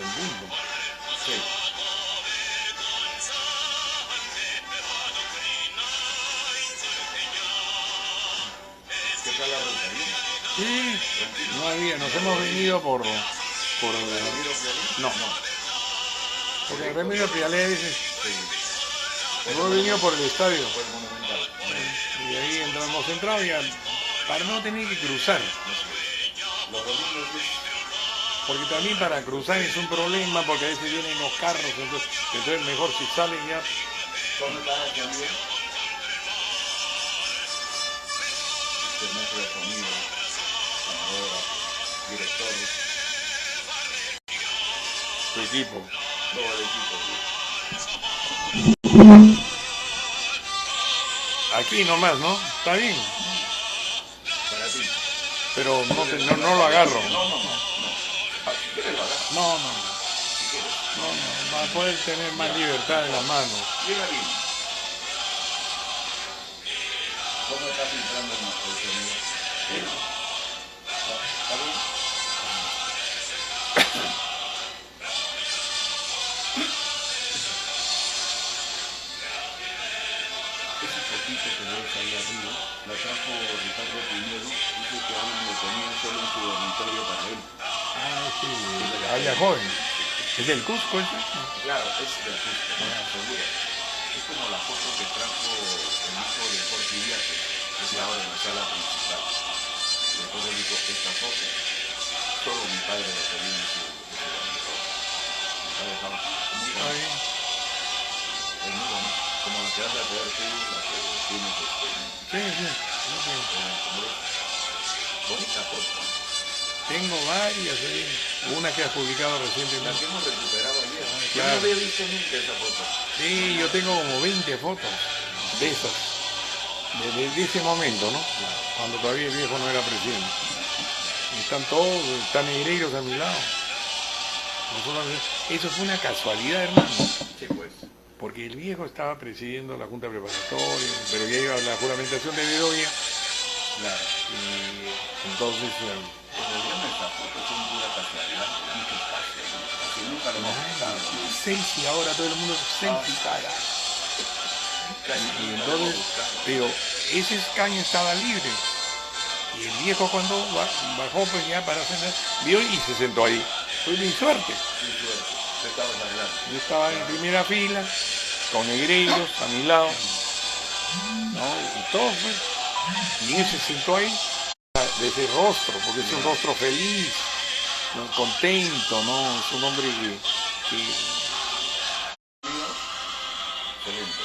en punto. Sí. ¿Qué tal la ruta? ¿Bien? Sí, no había, nos hemos venido por ¿Ramiro Pialín? no, porque Remiro Pialé dice, Sí. no he venido por el estadio, Fue el Monumental. y ahí hemos entrado ya, para no tener que cruzar, Los domingos es... porque también para cruzar es un problema, porque a veces vienen los carros, entonces mejor si salen ya. ¿Dónde está este amigo? Este maestro de sonido, camarógrafo, director, Tu equipo. todo el equipo. Aquí nomás, ¿no? Está bien, Para ti. pero no lo agarro. No. Si quieres lo agarras. No, Si quieres. para poder tener más libertad en las manos. Llega bien. ¿Cómo está filtrando el sonido? ¿Bien? ¿Está bien? Ese poquito que ves ahí arriba, la trajo Ricardo Piñero, dice que aún lo tenía solo en su dormitorio para él. Sí, allá joven. ¿Es del Cusco ese? Claro, es del Cusco, seguro. Es como la foto que trajo el hijo de Jorge Iriarte, que es ahora en la sala principal. Y entonces dijo, esta foto, solo mi padre la tenía en su dormitorio. Está dejado muy Está bonito. bien. Es muy bonito. Como la que vas a tener tú, la que tienes Sí. bonita foto. Tengo varias, una que has publicado La recientemente. que hemos recuperado ayer. Yo Claro. no había visto nunca esa foto. Sí, yo tengo como 20 fotos de esas, de ese momento, ¿no? Cuando todavía el viejo no era presidente. Están todos, están negreiros a mi lado. Eso fue una casualidad, hermano, Sí, pues. porque el viejo estaba presidiendo la Junta Preparatoria, pero ya iba a la juramentación de Bedoya, Claro. y entonces... En realidad nuestras fotos son pura casualidad, mucho espacio, ¿no? Así nunca lo hemos buscado. selfie, ahora todo el mundo selfie, cara. Casi Y nunca lo hemos entonces, buscado. pero ese escaño estaba libre. Y el viejo cuando bajó pues ya para cenar, vio y se sentó ahí. Fue mi suerte. Muy suerte. Tú estabas adelante. Yo estaba en primera fila, con negreiros a mi lado, ¿no? Y todos, pues. Y él se sentó ahí, de ese rostro, porque es un rostro feliz, ¿no? Contento, ¿no? Es un hombre que Excelente.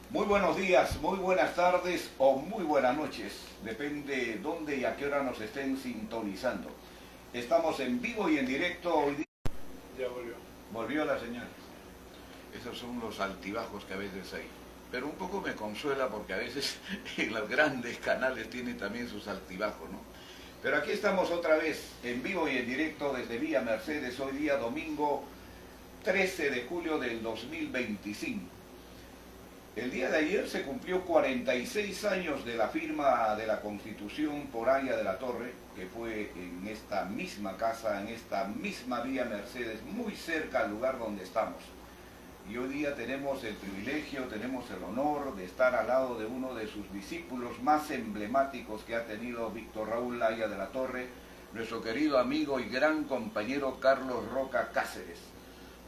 Muy buenos días, muy buenas tardes o muy buenas noches. Depende dónde y a qué hora nos estén sintonizando. Estamos en vivo y en directo hoy día. ya volvió. Volvió la señal. Esos son los altibajos que a veces hay. Pero un poco me consuela porque a veces en los grandes canales tiene también sus altibajos, ¿no? Pero aquí estamos otra vez en vivo y en directo desde Vía Mercedes, hoy día domingo 13 de julio del 2025. El día de ayer se cumplió 46 años de la firma de la Constitución por Aya de la Torre, que fue en esta misma casa, en esta misma Vía Mercedes, muy cerca al lugar donde estamos. Y hoy día tenemos el privilegio, tenemos el honor de estar al lado de uno de sus discípulos más emblemáticos que ha tenido Víctor Raúl Aya de la Torre, nuestro querido amigo y gran compañero Carlos Roca Cáceres.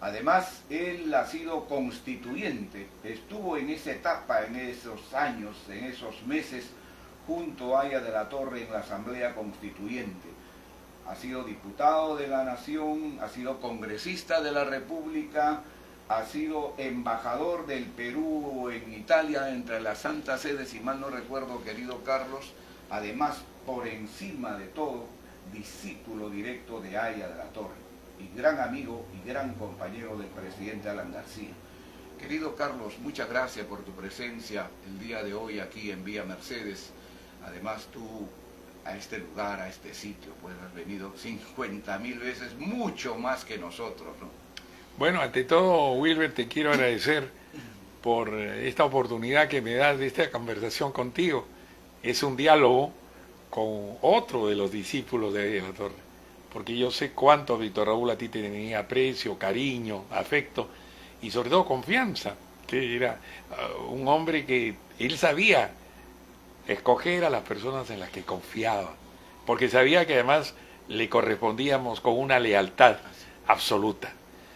Además, él ha sido constituyente, estuvo en esa etapa, en esos años, en esos meses, junto a Aya de la Torre en la Asamblea Constituyente. Ha sido diputado de la Nación, ha sido congresista de la República, ha sido embajador del Perú en Italia, entre la Santa Sede, si mal no recuerdo, querido Carlos. Además, por encima de todo, discípulo directo de Aya de la Torre. Y gran amigo y gran compañero del presidente Alan García. Querido Carlos, muchas gracias por tu presencia el día de hoy aquí en Vía Mercedes. Además tú a este lugar, a este sitio, pues has venido 50.000 veces, mucho más que nosotros, ¿no? Bueno, ante todo, Wilber, te quiero agradecer por esta oportunidad que me das de esta conversación contigo. es un diálogo con otro de los discípulos de Aya de la Torre, porque yo sé cuánto Víctor Raúl a ti te tenía aprecio, cariño, afecto y sobre todo confianza, que era un hombre que él sabía escoger a las personas en las que confiaba, porque sabía que además le correspondíamos con una lealtad absoluta.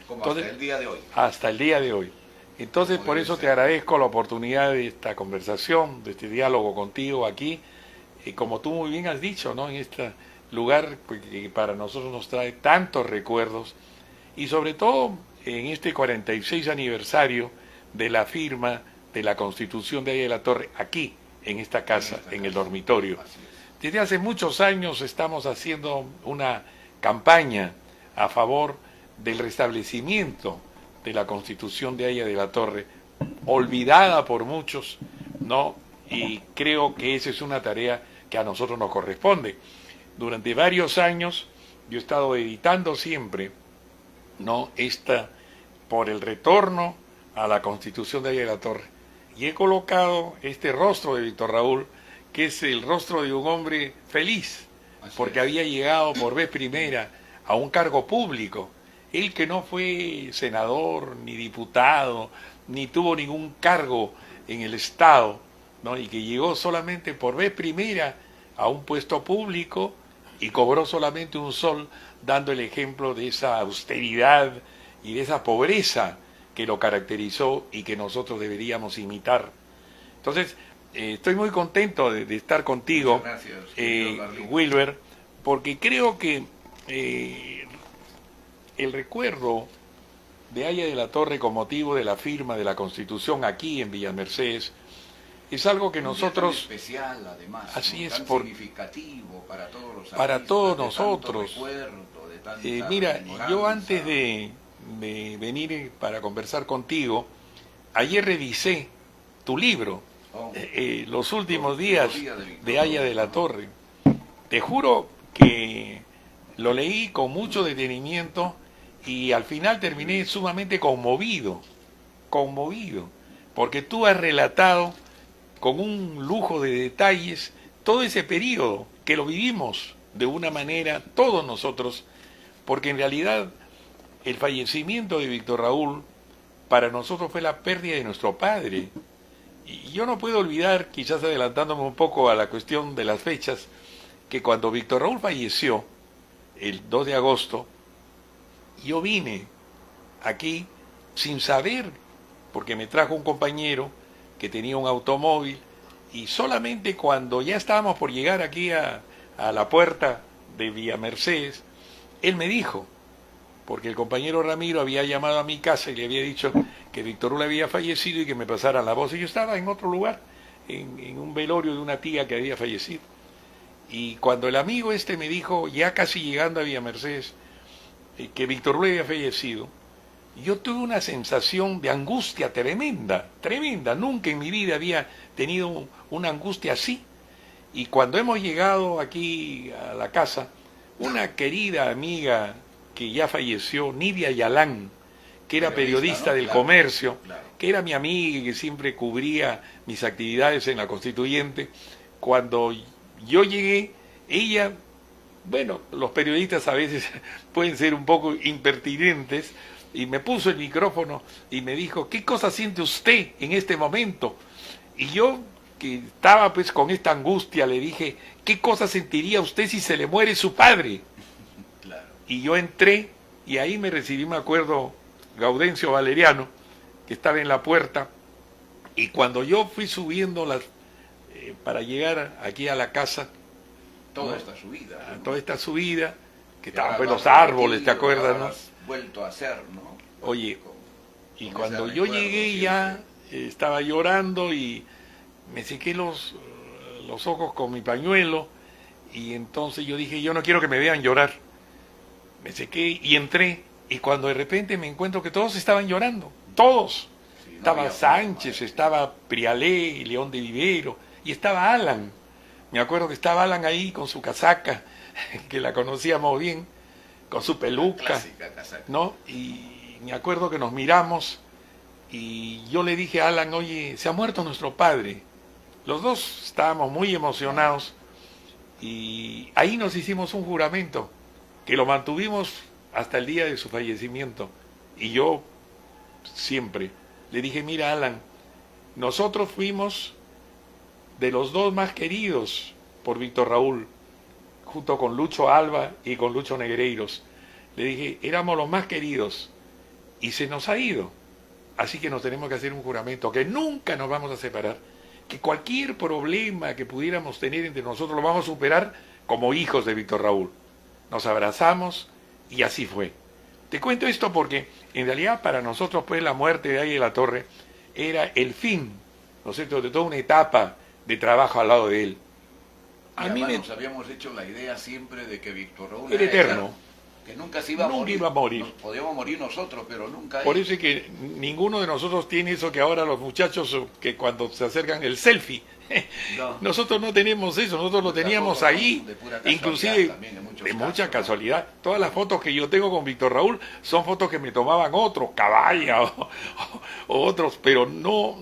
Como Entonces, hasta el día de hoy. Hasta el día de hoy. Entonces, Como por debe eso te ser. agradezco la oportunidad de esta conversación, de este diálogo contigo aquí, y como tú muy bien has dicho, ¿no? En este lugar que para nosotros nos trae tantos recuerdos, y sobre todo en este 46 aniversario de la firma de la Constitución de Aya de la Torre, aquí, en esta casa, en el dormitorio. Así es. Desde hace muchos años estamos haciendo una campaña a favor del restablecimiento de la Constitución de Aya de la Torre, olvidada por muchos, ¿no? Y creo que esa es una tarea que a nosotros nos corresponde. Durante varios años yo he estado editando siempre, ¿no? Por el retorno a la Constitución de Aya de la Torre. Y he colocado este rostro de Víctor Raúl, que es el rostro de un hombre feliz, porque había llegado por vez primera a un cargo público. Él que no fue senador, ni diputado, ni tuvo ningún cargo en el Estado, ¿no? Y que llegó solamente por vez primera a un puesto público y cobró solamente un sol, dando el ejemplo de esa austeridad y de esa pobreza que lo caracterizó y que nosotros deberíamos imitar. Entonces, estoy muy contento de estar contigo, Wilber, porque creo que el recuerdo de Aya de la Torre con motivo de la firma de la Constitución aquí en Villa Mercedes es algo que nosotros... especial, además, así es, tan significativo para todos los artistas, para todos nosotros. Mira, yo antes de venir para conversar contigo, ayer revisé tu libro, Los últimos días de Aya de la Torre. Te juro que lo leí con mucho detenimiento y al final terminé sumamente conmovido, porque tú has relatado con un lujo de detalles todo ese periodo que lo vivimos de una manera todos nosotros, porque en realidad el fallecimiento de Víctor Raúl para nosotros fue la pérdida de nuestro padre. Y yo no puedo olvidar, quizás adelantándome un poco a la cuestión de las fechas, que cuando Víctor Raúl falleció, el 2 de agosto, yo vine aquí sin saber, porque me trajo un compañero que tenía un automóvil, y solamente cuando ya estábamos por llegar aquí a la puerta de Villa Mercedes, él me dijo, porque el compañero Ramiro había llamado a mi casa y le había dicho que Víctor Raúl había fallecido y que me pasaran la voz, y yo estaba en otro lugar, en un velorio de una tía que había fallecido. Y cuando el amigo este me dijo, ya casi llegando a Villa Mercedes, que Víctor Raúl había fallecido, yo tuve una sensación de angustia tremenda, tremenda. Nunca en mi vida había tenido una angustia así. Y cuando hemos llegado aquí a la casa, una querida amiga que ya falleció, Nidia Yalán, que era periodista, ¿no?, del Comercio, que era mi amiga y que siempre cubría mis actividades en la Constituyente, cuando yo llegué, ella, bueno, los periodistas a veces pueden ser un poco impertinentes, y me puso el micrófono y me dijo, ¿qué cosa siente usted en este momento? Y yo, que estaba pues con esta angustia, le dije, ¿qué cosa sentiría usted si se le muere su padre? Claro. Y yo entré, y ahí me recibí, me acuerdo, Gaudencio Valeriano, que estaba en la puerta, y cuando yo fui subiendo para llegar aquí a la casa, toda esta subida, ¿no? Toda esta subida, que estaban pues los árboles, ¿te acuerdas, no? Vuelto a hacer, ¿no? Oye, y cuando yo llegué ya estaba llorando y me sequé los ojos con mi pañuelo, y entonces yo dije, yo no quiero que me vean llorar. Me sequé y entré, y cuando de repente me encuentro que todos estaban llorando, todos. Sí, no, estaba Sánchez, estaba Prialé, León de Vivero, y estaba Alan. Me acuerdo que estaba Alan ahí con su casaca, que la conocíamos bien, con su peluca, ¿no? Y me acuerdo que nos miramos y yo le dije a Alan, oye, se ha muerto nuestro padre. Los dos estábamos muy emocionados y ahí nos hicimos un juramento que lo mantuvimos hasta el día de su fallecimiento. Y yo siempre le dije, mira Alan, nosotros fuimos de los dos más queridos por Víctor Raúl, junto con Lucho Alba y con Lucho Negreiros. Le dije, éramos los más queridos y se nos ha ido. Así que nos tenemos que hacer un juramento, que nunca nos vamos a separar, que cualquier problema que pudiéramos tener entre nosotros lo vamos a superar como hijos de Víctor Raúl. Nos abrazamos y así fue. Te cuento esto porque en realidad para nosotros pues la muerte de Águila de la Torre era el fin, ¿no es cierto?, de toda una etapa de trabajo al lado de él. A mí nos habíamos hecho la idea siempre de que Víctor Raúl era eterno. Que nunca se iba a nunca morir. Iba a morir. Nos podíamos morir nosotros, pero nunca Por él. eso es que ninguno de nosotros tiene eso que ahora los muchachos que cuando se acercan el selfie. No. Nosotros no tenemos eso, nosotros lo teníamos ahí, inclusive también, de mucha casualidad. Todas las fotos que yo tengo con Víctor Raúl son fotos que me tomaban otros, Caballa o otros, pero no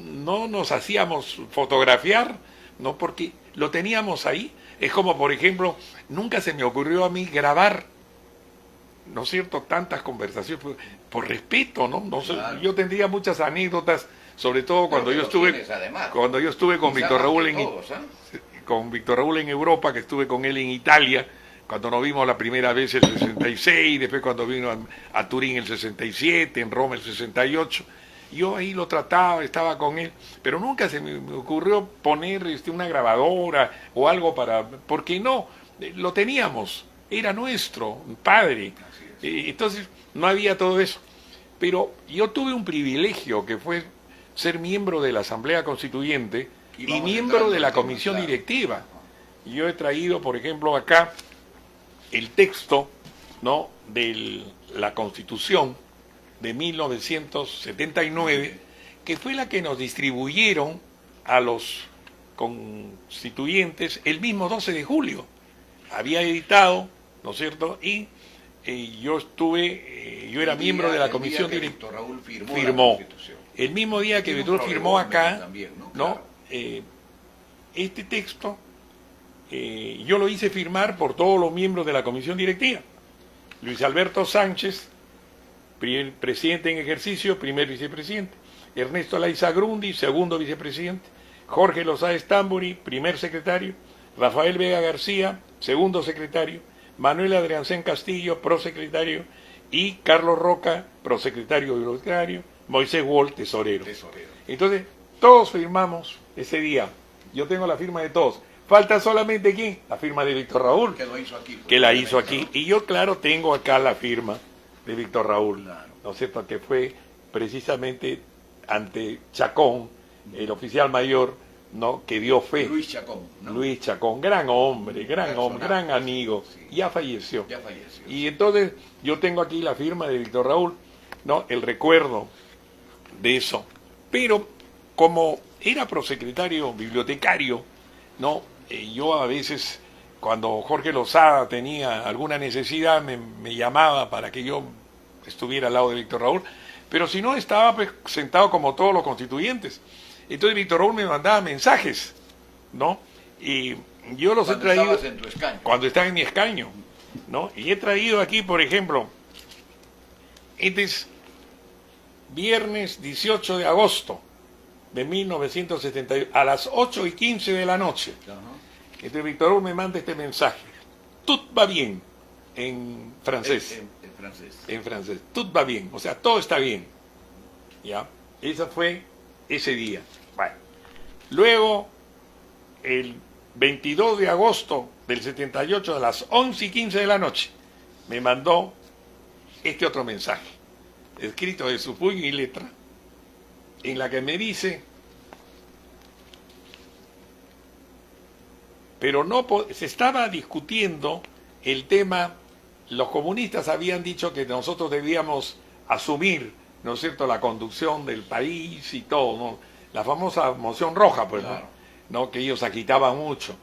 nos hacíamos fotografiar, no, porque lo teníamos ahí. Es como, por ejemplo, nunca se me ocurrió a mí grabar, ¿no es cierto?, tantas conversaciones, por respeto, ¿no? No sé, claro. Yo tendría muchas anécdotas, sobre todo cuando yo estuve con Víctor Raúl con Víctor Raúl en Europa, que estuve con él en Italia, cuando nos vimos la primera vez el 66, después cuando vino a Turín el 67, en Roma el 68. Yo ahí lo trataba, estaba con él, pero nunca se me ocurrió poner una grabadora o algo porque no, lo teníamos, era nuestro padre. Entonces no había todo eso. Pero yo tuve un privilegio que fue ser miembro de la Asamblea Constituyente y miembro de la Comisión Directiva. Yo he traído, por ejemplo, acá el texto, ¿no?, de la Constitución de 1979, que fue la que nos distribuyeron a los constituyentes el mismo 12 de julio. Había editado, ¿no es cierto?, y yo era miembro de la comisión directiva. Raúl firmó. El mismo día que Víctor firmó acá, también, ¿no? ¿no? Claro. Este texto yo lo hice firmar por todos los miembros de la comisión directiva. Luis Alberto Sánchez, presidente en ejercicio, primer vicepresidente. Ernesto Laiza Grundi, segundo vicepresidente. Jorge Lozada Estamburi, primer secretario. Rafael Vega García, segundo secretario. Manuel Adriancén Castillo, prosecretario. Y Carlos Roca, prosecretario bibliotecario. Moisés Wall, tesorero. Entonces, todos firmamos ese día. Yo tengo la firma de todos. Falta solamente ¿quién? La firma de Víctor Raúl. Que lo hizo aquí. Que la hizo aquí. Y yo, claro, tengo acá la firma de Víctor Raúl. Claro. ¿No es cierto? Que fue precisamente ante Chacón, el oficial mayor, ¿no?, que dio fe. Luis Chacón, ¿no? Luis Chacón, gran hombre, gran amigo. Sí. Ya falleció. Ya falleció. Y entonces yo tengo aquí la firma de Víctor Raúl, ¿no?, el recuerdo de eso. Pero como era prosecretario bibliotecario, ¿no?, yo a veces, cuando Jorge Lozada tenía alguna necesidad, me llamaba para que yo estuviera al lado de Víctor Raúl, pero si no, estaba pues sentado como todos los constituyentes. Entonces Víctor Raúl me mandaba mensajes, ¿no? Y yo los he traído cuando estabas en tu escaño. Cuando estaba en mi escaño, ¿no? Y he traído aquí, por ejemplo, este es viernes 18 de agosto de 1978, a las 8:15 de la noche. Entonces Víctor Raúl me manda este mensaje. Tout va bien, en francés. En francés. En francés. Tout va bien, o sea, todo está bien. ¿Ya? Eso fue ese día. Bueno. Luego, el 22 de agosto del 78, a las 11:15 de la noche, me mandó este otro mensaje, escrito de su puño y letra, en la que me dice, pero no se estaba discutiendo el tema, los comunistas habían dicho que nosotros debíamos asumir, ¿no es cierto?, la conducción del país y todo, ¿no? La famosa moción roja, pues, claro, ¿no?, que ellos agitaban mucho.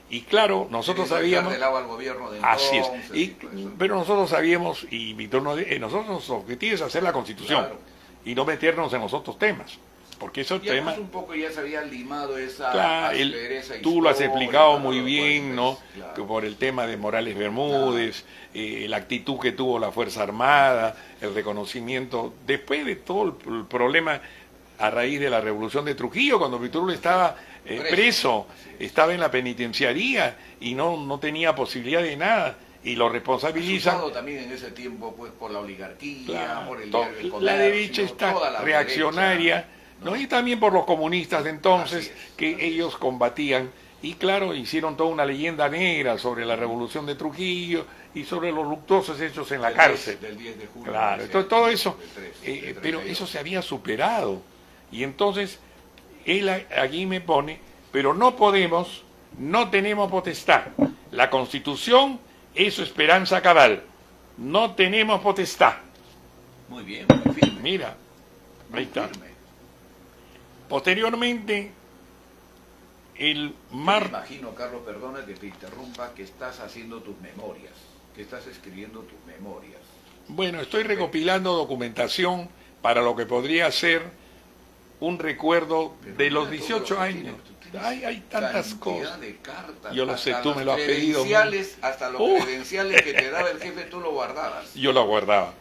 Y claro, nosotros sabíamos... Al gobierno de así es. entonces, pero nosotros sabíamos, y Víctor, nosotros nuestro objetivo es hacer la Constitución, claro, y no meternos en los otros temas. porque esos Y además temas, un poco ya se había limado esa claro, aspereza tú lo has histórica, explicado muy ¿no? bien, ¿no? Claro. Que por el tema de Morales Bermúdez, la actitud que tuvo la Fuerza Armada, el reconocimiento, después de todo el problema a raíz de la revolución de Trujillo, cuando Víctor Hugo estaba preso, estaba en la penitenciaría y no tenía posibilidad de nada, y lo responsabilizan. Asustado también en ese tiempo pues por la oligarquía, Claro, por el diario El Comercio, la derecha está toda la reaccionaria, derecha, ¿no? Y también por los comunistas de entonces, que así ellos combatían, y claro, hicieron toda una leyenda negra sobre la revolución de Trujillo y sobre los luctuosos hechos en la cárcel. Del 10 de julio. Claro, entonces todo eso, del pero 32. eso se había superado. Y entonces, él allí me pone, pero no podemos, no tenemos potestad. La Constitución es su esperanza cabal. No tenemos potestad. Muy bien, muy firme. Mira, muy ahí está. firme. Posteriormente, el Me mar... imagino, Carlos, perdona que te interrumpa, que estás haciendo tus memorias, que estás escribiendo tus memorias. Bueno, estoy recopilando documentación para lo que podría ser un recuerdo Pero de los mira todo 18 lo que años. tienes, tú tienes Hay tantas cantidad cosas. de cartas, Yo lo hasta sé, tú los me lo has pedido. credenciales, hasta los Oh. credenciales que te daba el jefe, tú lo guardabas. Yo lo guardaba.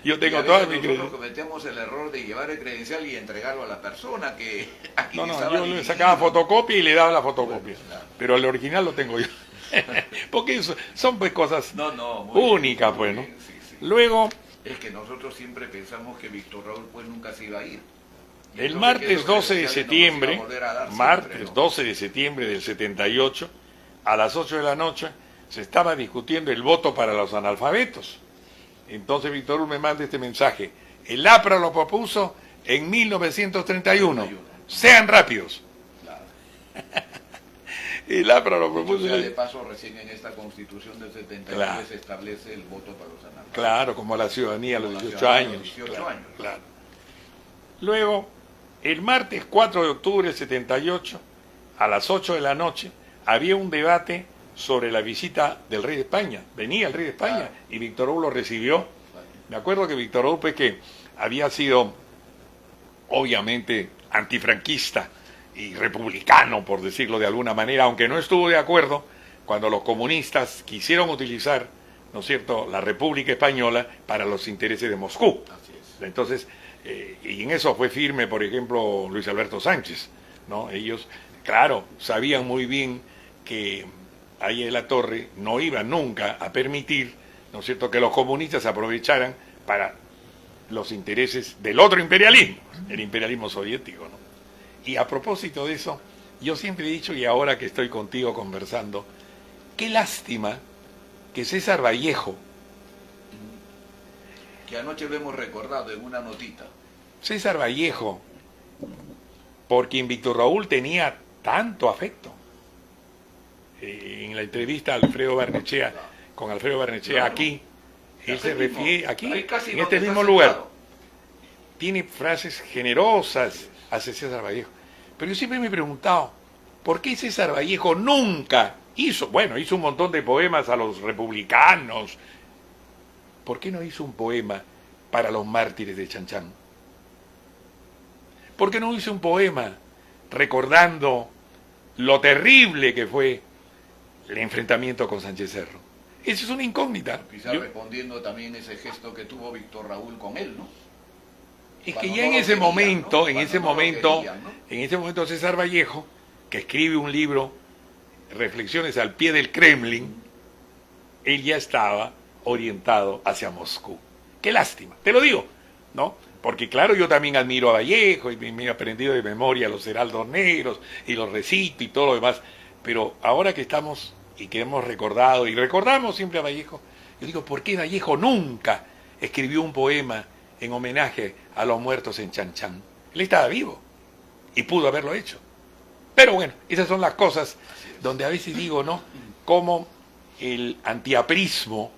Yo Y tengo a todas veces mis nosotros credenciales. cometemos el error de llevar el credencial y entregarlo a la persona que a quien No, estaba yo le dirigido. sacaba fotocopia y le daba la fotocopia. Bueno, claro. Pero el original lo tengo yo. Porque son pues cosas No, muy únicas, bien, pues, muy ¿no? bien, sí. Luego, Es que nosotros siempre pensamos que Víctor Raúl pues nunca se iba a ir. Y el entonces, que martes esos 12 de credenciales no los iba a septiembre, volver a dar martes siempre, ¿no? 12 de septiembre del 78, a las 8 de la noche, se estaba discutiendo el voto para los analfabetos. Entonces Víctor Hugo me manda este mensaje. El APRA lo propuso en 1931. Sean rápidos. Claro. El APRA lo Dicho propuso. sea de paso, recién en esta constitución del 79 Claro. se establece el voto para los analfabetos. Claro, como la ciudadanía a los Como la 18 ciudadanía a años. los 18 Claro, años. claro. Luego, el martes 4 de octubre del 78, a las 8 de la noche, había un debate sobre la visita del rey de España. Venía el rey de España Claro. y Víctor Hugo lo recibió. Me acuerdo que Víctor Hugo, pues, que había sido, obviamente, antifranquista y republicano, por decirlo de alguna manera, aunque no estuvo de acuerdo cuando los comunistas quisieron utilizar, ¿no es cierto?, la República Española para los intereses de Moscú. Así es. Entonces, y en eso fue firme, por ejemplo, Luis Alberto Sánchez, ¿no? Ellos, claro, sabían muy bien que ahí en la Torre no iban nunca a permitir, ¿no es cierto?, que los comunistas aprovecharan para los intereses del otro imperialismo, el imperialismo soviético, ¿no? Y a propósito de eso, yo siempre he dicho, y ahora que estoy contigo conversando, qué lástima que César Vallejo, Que anoche lo hemos recordado en una notita. César Vallejo, por quien Víctor Raúl tenía tanto afecto. En la entrevista a Alfredo Barnechea, con Alfredo Barnechea Claro. aquí, él se mismo, refiere, aquí, ahí casi en donde este está mismo lugar, sentado. tiene frases generosas hacia César Vallejo. Pero yo siempre me he preguntado, ¿por qué César Vallejo nunca hizo un montón de poemas a los republicanos? ¿Por qué no hizo un poema para los mártires de Chanchán? ¿Por qué no hizo un poema recordando lo terrible que fue el enfrentamiento con Sánchez Cerro? Esa es una incógnita. Quizás Yo- respondiendo también ese gesto que tuvo Víctor Raúl con él, ¿no? Es que Cuando ya no en lo ese querían, momento, ¿no? en Cuando ese no lo momento, querían, ¿no? en ese momento César Vallejo, que escribe un libro, Reflexiones al pie del Kremlin, él ya estaba orientado hacia Moscú. Qué lástima, te lo digo, ¿no? Porque claro, yo también admiro a Vallejo y me he aprendido de memoria los heraldos negros y los recito y todo lo demás, pero ahora que estamos y que hemos recordado y recordamos siempre a Vallejo, yo digo, ¿por qué Vallejo nunca escribió un poema en homenaje a los muertos en Chanchán? Él estaba vivo y pudo haberlo hecho. Pero bueno, esas son las cosas donde a veces digo, ¿no? Cómo el antiaprismo,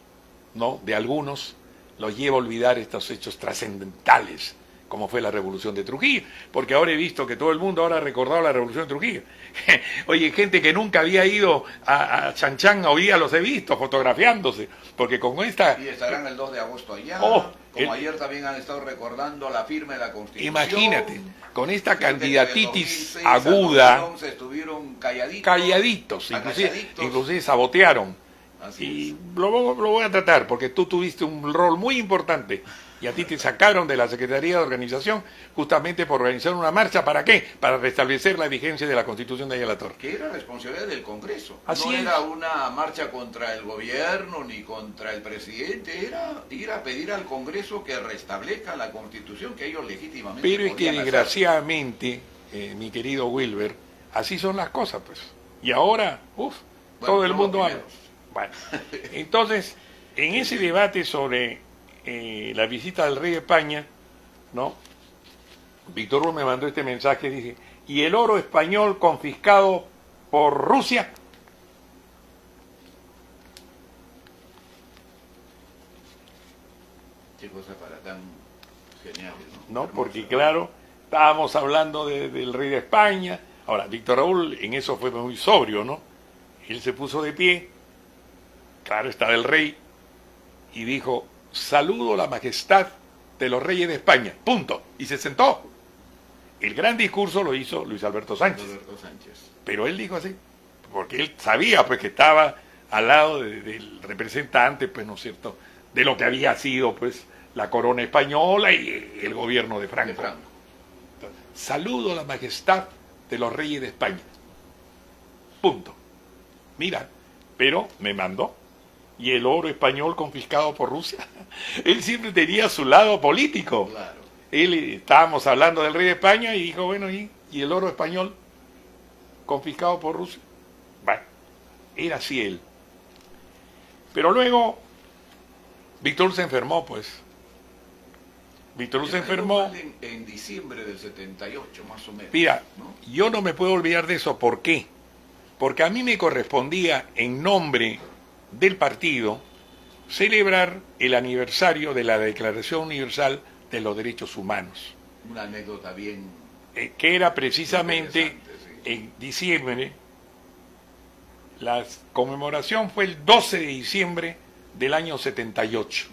¿no?, de algunos los lleva a olvidar estos hechos trascendentales como fue la Revolución de Trujillo, porque ahora he visto que todo el mundo ahora ha recordado la Revolución de Trujillo. Oye, gente que nunca había ido a Chan, hoy día los he visto fotografiándose, porque con esta... Y estarán el 2 de agosto allá, ayer también han estado recordando la firma de la Constitución. Imagínate, con esta Gente candidatitis que de 2006 aguda, a 2011 estuvieron calladitos, inclusive sabotearon. Así Y es. lo voy a tratar, porque tú tuviste un rol muy importante y a ti te sacaron de la Secretaría de Organización justamente por organizar una marcha. ¿Para qué? Para restablecer la vigencia de la Constitución de Ayala Torre. Que era responsabilidad del Congreso. Así no es. era una marcha contra el gobierno ni contra el presidente, era ir a pedir al Congreso que restablezca la Constitución que ellos legítimamente Pero es que podían hacer. desgraciadamente, mi querido Wilber, así son las cosas, pues. Y ahora, todo el mundo habla. Bueno, entonces, en ese debate sobre la visita del rey de España, ¿no? Víctor Hugo me mandó este mensaje, dice, ¿y el oro español confiscado por Rusia? Qué cosa para tan genial, ¿no? ¿No? Porque claro, estábamos hablando del rey de España. Ahora, Víctor Raúl en eso fue muy sobrio, ¿no? Él se puso de pie, claro, está del rey, y dijo, saludo la majestad de los reyes de España, punto. Y se sentó. El gran discurso lo hizo Luis Alberto Sánchez. Pero él dijo así, porque él sabía pues que estaba al lado del representante, pues, ¿no es cierto?, de lo que había sido pues la corona española y el gobierno de Franco. Saludo la majestad de los reyes de España. Punto. Mira, pero me mandó. ¿Y el oro español confiscado por Rusia? Él siempre tenía su lado político. Claro. Estábamos hablando del rey de España y dijo, bueno, ¿y el oro español confiscado por Rusia? Bueno, era así él. Pero luego, Víctor se enfermó, pues. Víctor se enfermó. En diciembre del 78, más o menos. Mira, ¿no? yo no me puedo olvidar de eso. ¿Por qué? Porque a mí me correspondía, en nombre del partido, celebrar el aniversario de la Declaración Universal de los Derechos Humanos. Una anécdota bien... que era precisamente sí. En diciembre. La conmemoración fue el 12 de diciembre del año 78.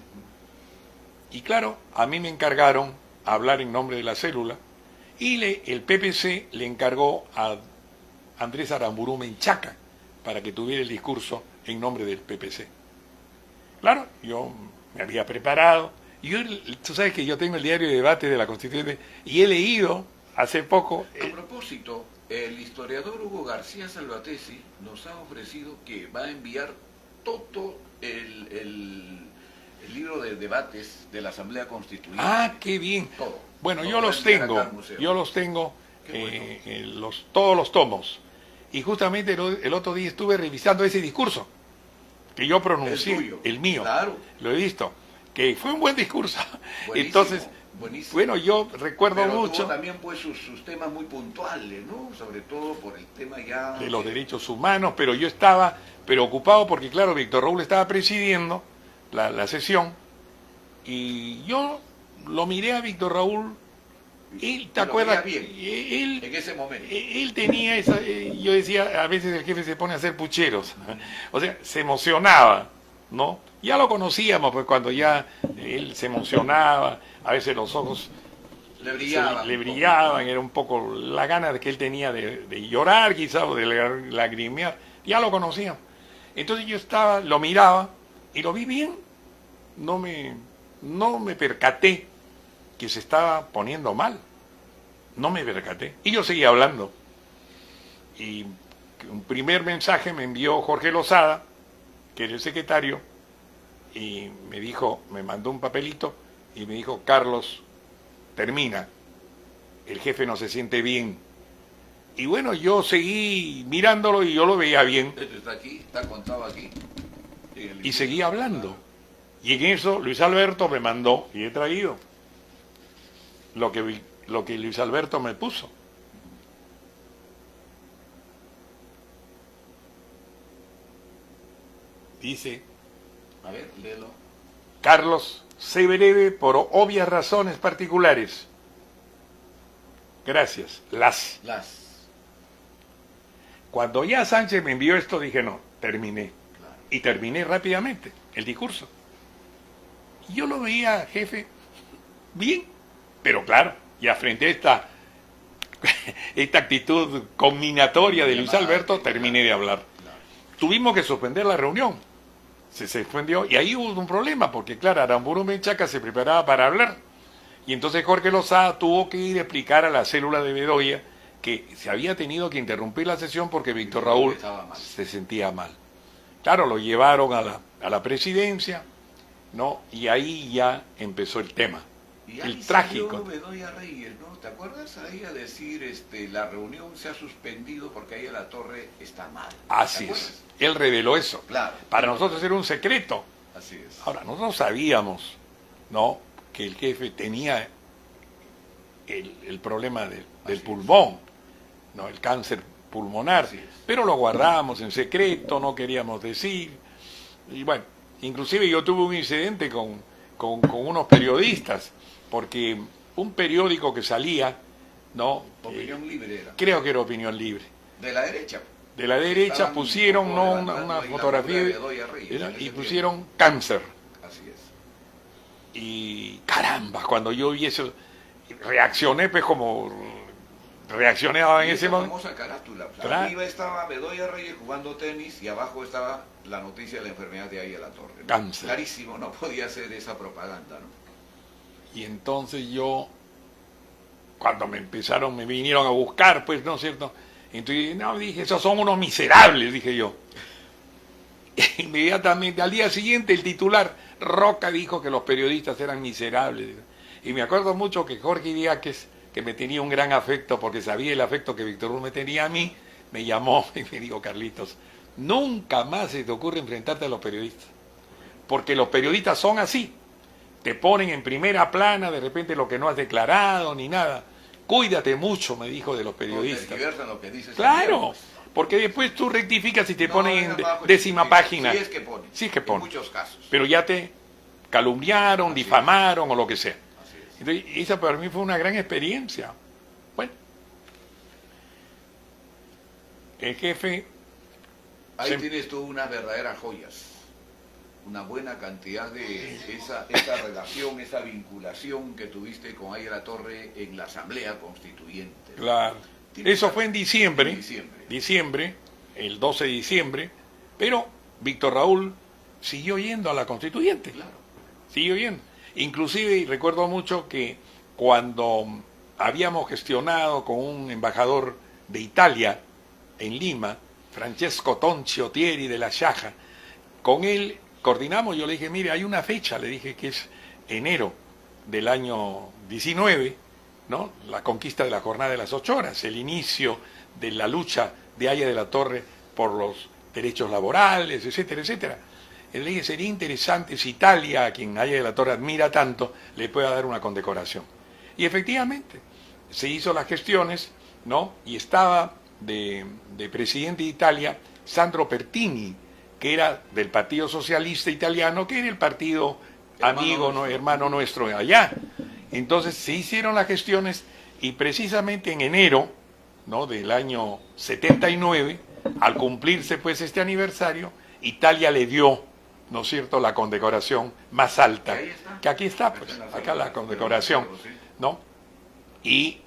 Y claro, a mí me encargaron hablar en nombre de la célula y el PPC le encargó a Andrés Aramburu Menchaca para que tuviera el discurso en nombre del PPC. Claro, yo me había preparado. Y tú sabes que yo tengo el diario de debate de la Constituyente y he leído hace poco... A propósito, el historiador Hugo García Salvatesi nos ha ofrecido que va a enviar todo el libro de debates de la Asamblea Constituyente. ¡Ah, qué bien! Todo. Bueno, Todo yo los tengo, bueno. todos los tomos. Y justamente el otro día estuve revisando ese discurso que yo pronuncié, el mío, claro. Lo he visto, que fue un buen discurso. Buenísimo, Entonces, buenísimo. bueno, yo recuerdo Pero mucho tuvo también pues sus temas muy puntuales, ¿no? Sobre todo por el tema ya... de los derechos humanos, pero yo estaba preocupado porque, claro, Víctor Raúl estaba presidiendo la sesión y yo lo miré a Víctor Raúl. Él, ¿te acuerdas? En ese momento. Él tenía esa... yo decía, a veces el jefe se pone a hacer pucheros. O sea, se emocionaba, ¿no? Ya lo conocíamos, pues cuando ya él se emocionaba, a veces los ojos le brillaban. Era un poco la gana que él tenía de llorar quizás o de lagrimear. Ya lo conocíamos. Entonces yo lo miraba y lo vi bien. No me percaté que se estaba poniendo mal. No me percaté. Y yo seguía hablando. Y un primer mensaje me envió Jorge Lozada, que era el secretario, y me mandó un papelito y me dijo, Carlos, termina. El jefe no se siente bien. Y bueno, yo seguí mirándolo y yo lo veía bien. Esto está aquí, está contado aquí. Y seguí hablando. Y en eso Luis Alberto me mandó, y he traído lo que Luis Alberto me puso. Dice, a ver, léelo. Carlos, sé breve por obvias razones particulares. Gracias. Las. Cuando ya Sánchez me envió esto, dije, no, terminé. Claro. Y terminé rápidamente el discurso. Y yo lo veía, jefe, bien, pero claro, ya frente a esta actitud combinatoria de Luis Alberto, terminé de hablar. Claro. Tuvimos que suspender la reunión. Se suspendió y ahí hubo un problema, porque claro, Aramburu Menchaca se preparaba para hablar. Y entonces Jorge Lozada tuvo que ir a explicar a la célula de Bedoya que se había tenido que interrumpir la sesión porque Víctor Raúl se sentía mal. Claro, lo llevaron a la presidencia, ¿no? Y ahí ya empezó el tema, y el trágico. Bedoya Reyes, ¿no? ¿Te acuerdas ahí a decir, la reunión se ha suspendido porque ahí a la torre está mal? Así es. Él reveló eso. Claro. Para nosotros era un secreto. Así es. Ahora, nosotros sabíamos, ¿no?, que el jefe tenía el problema del pulmón, ¿no?, el cáncer pulmonar, pero lo guardábamos en secreto, no queríamos decir. Y bueno, inclusive yo tuve un incidente con unos periodistas, porque un periódico que salía, ¿no? Opinión Libre era. Creo que era Opinión Libre. De la derecha. De la derecha pusieron, ¿no?, una fotografía y pusieron cáncer. Así es. Y caramba, cuando yo vi eso, reaccioné pues como reaccionaba en ese momento. Famosa carátula. Claro. Arriba estaba Bedoya Reyes jugando tenis y abajo estaba la noticia de la enfermedad de ahí a la torre, ¿no? Cáncer. Clarísimo, no podía ser esa propaganda, ¿no? Y entonces yo, cuando me vinieron a buscar, pues, ¿no es cierto? Entonces, no, dije, esos son unos miserables, dije yo. Inmediatamente, al día siguiente, el titular, Roca dijo que los periodistas eran miserables. Y me acuerdo mucho que Jorge Idiáquez, que me tenía un gran afecto, porque sabía el afecto que Víctor Hugo me tenía a mí, me llamó y me dijo, Carlitos, nunca más se te ocurre enfrentarte a los periodistas, porque los periodistas son así, te ponen en primera plana de repente lo que no has declarado ni nada. Cuídate mucho, me dijo, de los periodistas. Lo que dices, claro, porque después tú rectificas y te ponen en décima página. Sí es que ponen. Sí es que ponen. En muchos casos. Pero ya te calumniaron, Así difamaron o lo que sea. Así es. Entonces, esa para mí fue una gran experiencia. Bueno, el jefe... Ahí tienes tú unas verdaderas joyas. Una buena cantidad de esa relación, esa vinculación que tuviste con Ahí a la Torre en la Asamblea Constituyente. Claro. Eso fue en diciembre, diciembre, el 12 de diciembre, pero Víctor Raúl siguió yendo a la Constituyente. Claro. Siguió yendo. Inclusive recuerdo mucho que cuando habíamos gestionado con un embajador de Italia en Lima, Francesco Tonciotieri de la Sciaja, con él coordinamos, yo le dije, mire, hay una fecha, le dije que es enero del año 19, ¿no?, la conquista de la jornada de las 8 horas, el inicio de la lucha de Haya de la Torre por los derechos laborales, etcétera, etcétera. Le dije, sería interesante si Italia, a quien Haya de la Torre admira tanto, le pueda dar una condecoración. Y efectivamente, se hizo las gestiones, ¿no?, y estaba de presidente de Italia Sandro Pertini, que era del Partido Socialista Italiano, que era el partido hermano nuestro allá. Entonces se hicieron las gestiones y precisamente en enero, ¿no?, del año 79, al cumplirse pues este aniversario, Italia le dio, ¿no es cierto?, la condecoración más alta, que aquí está, pues, acá la condecoración, ¿no? Y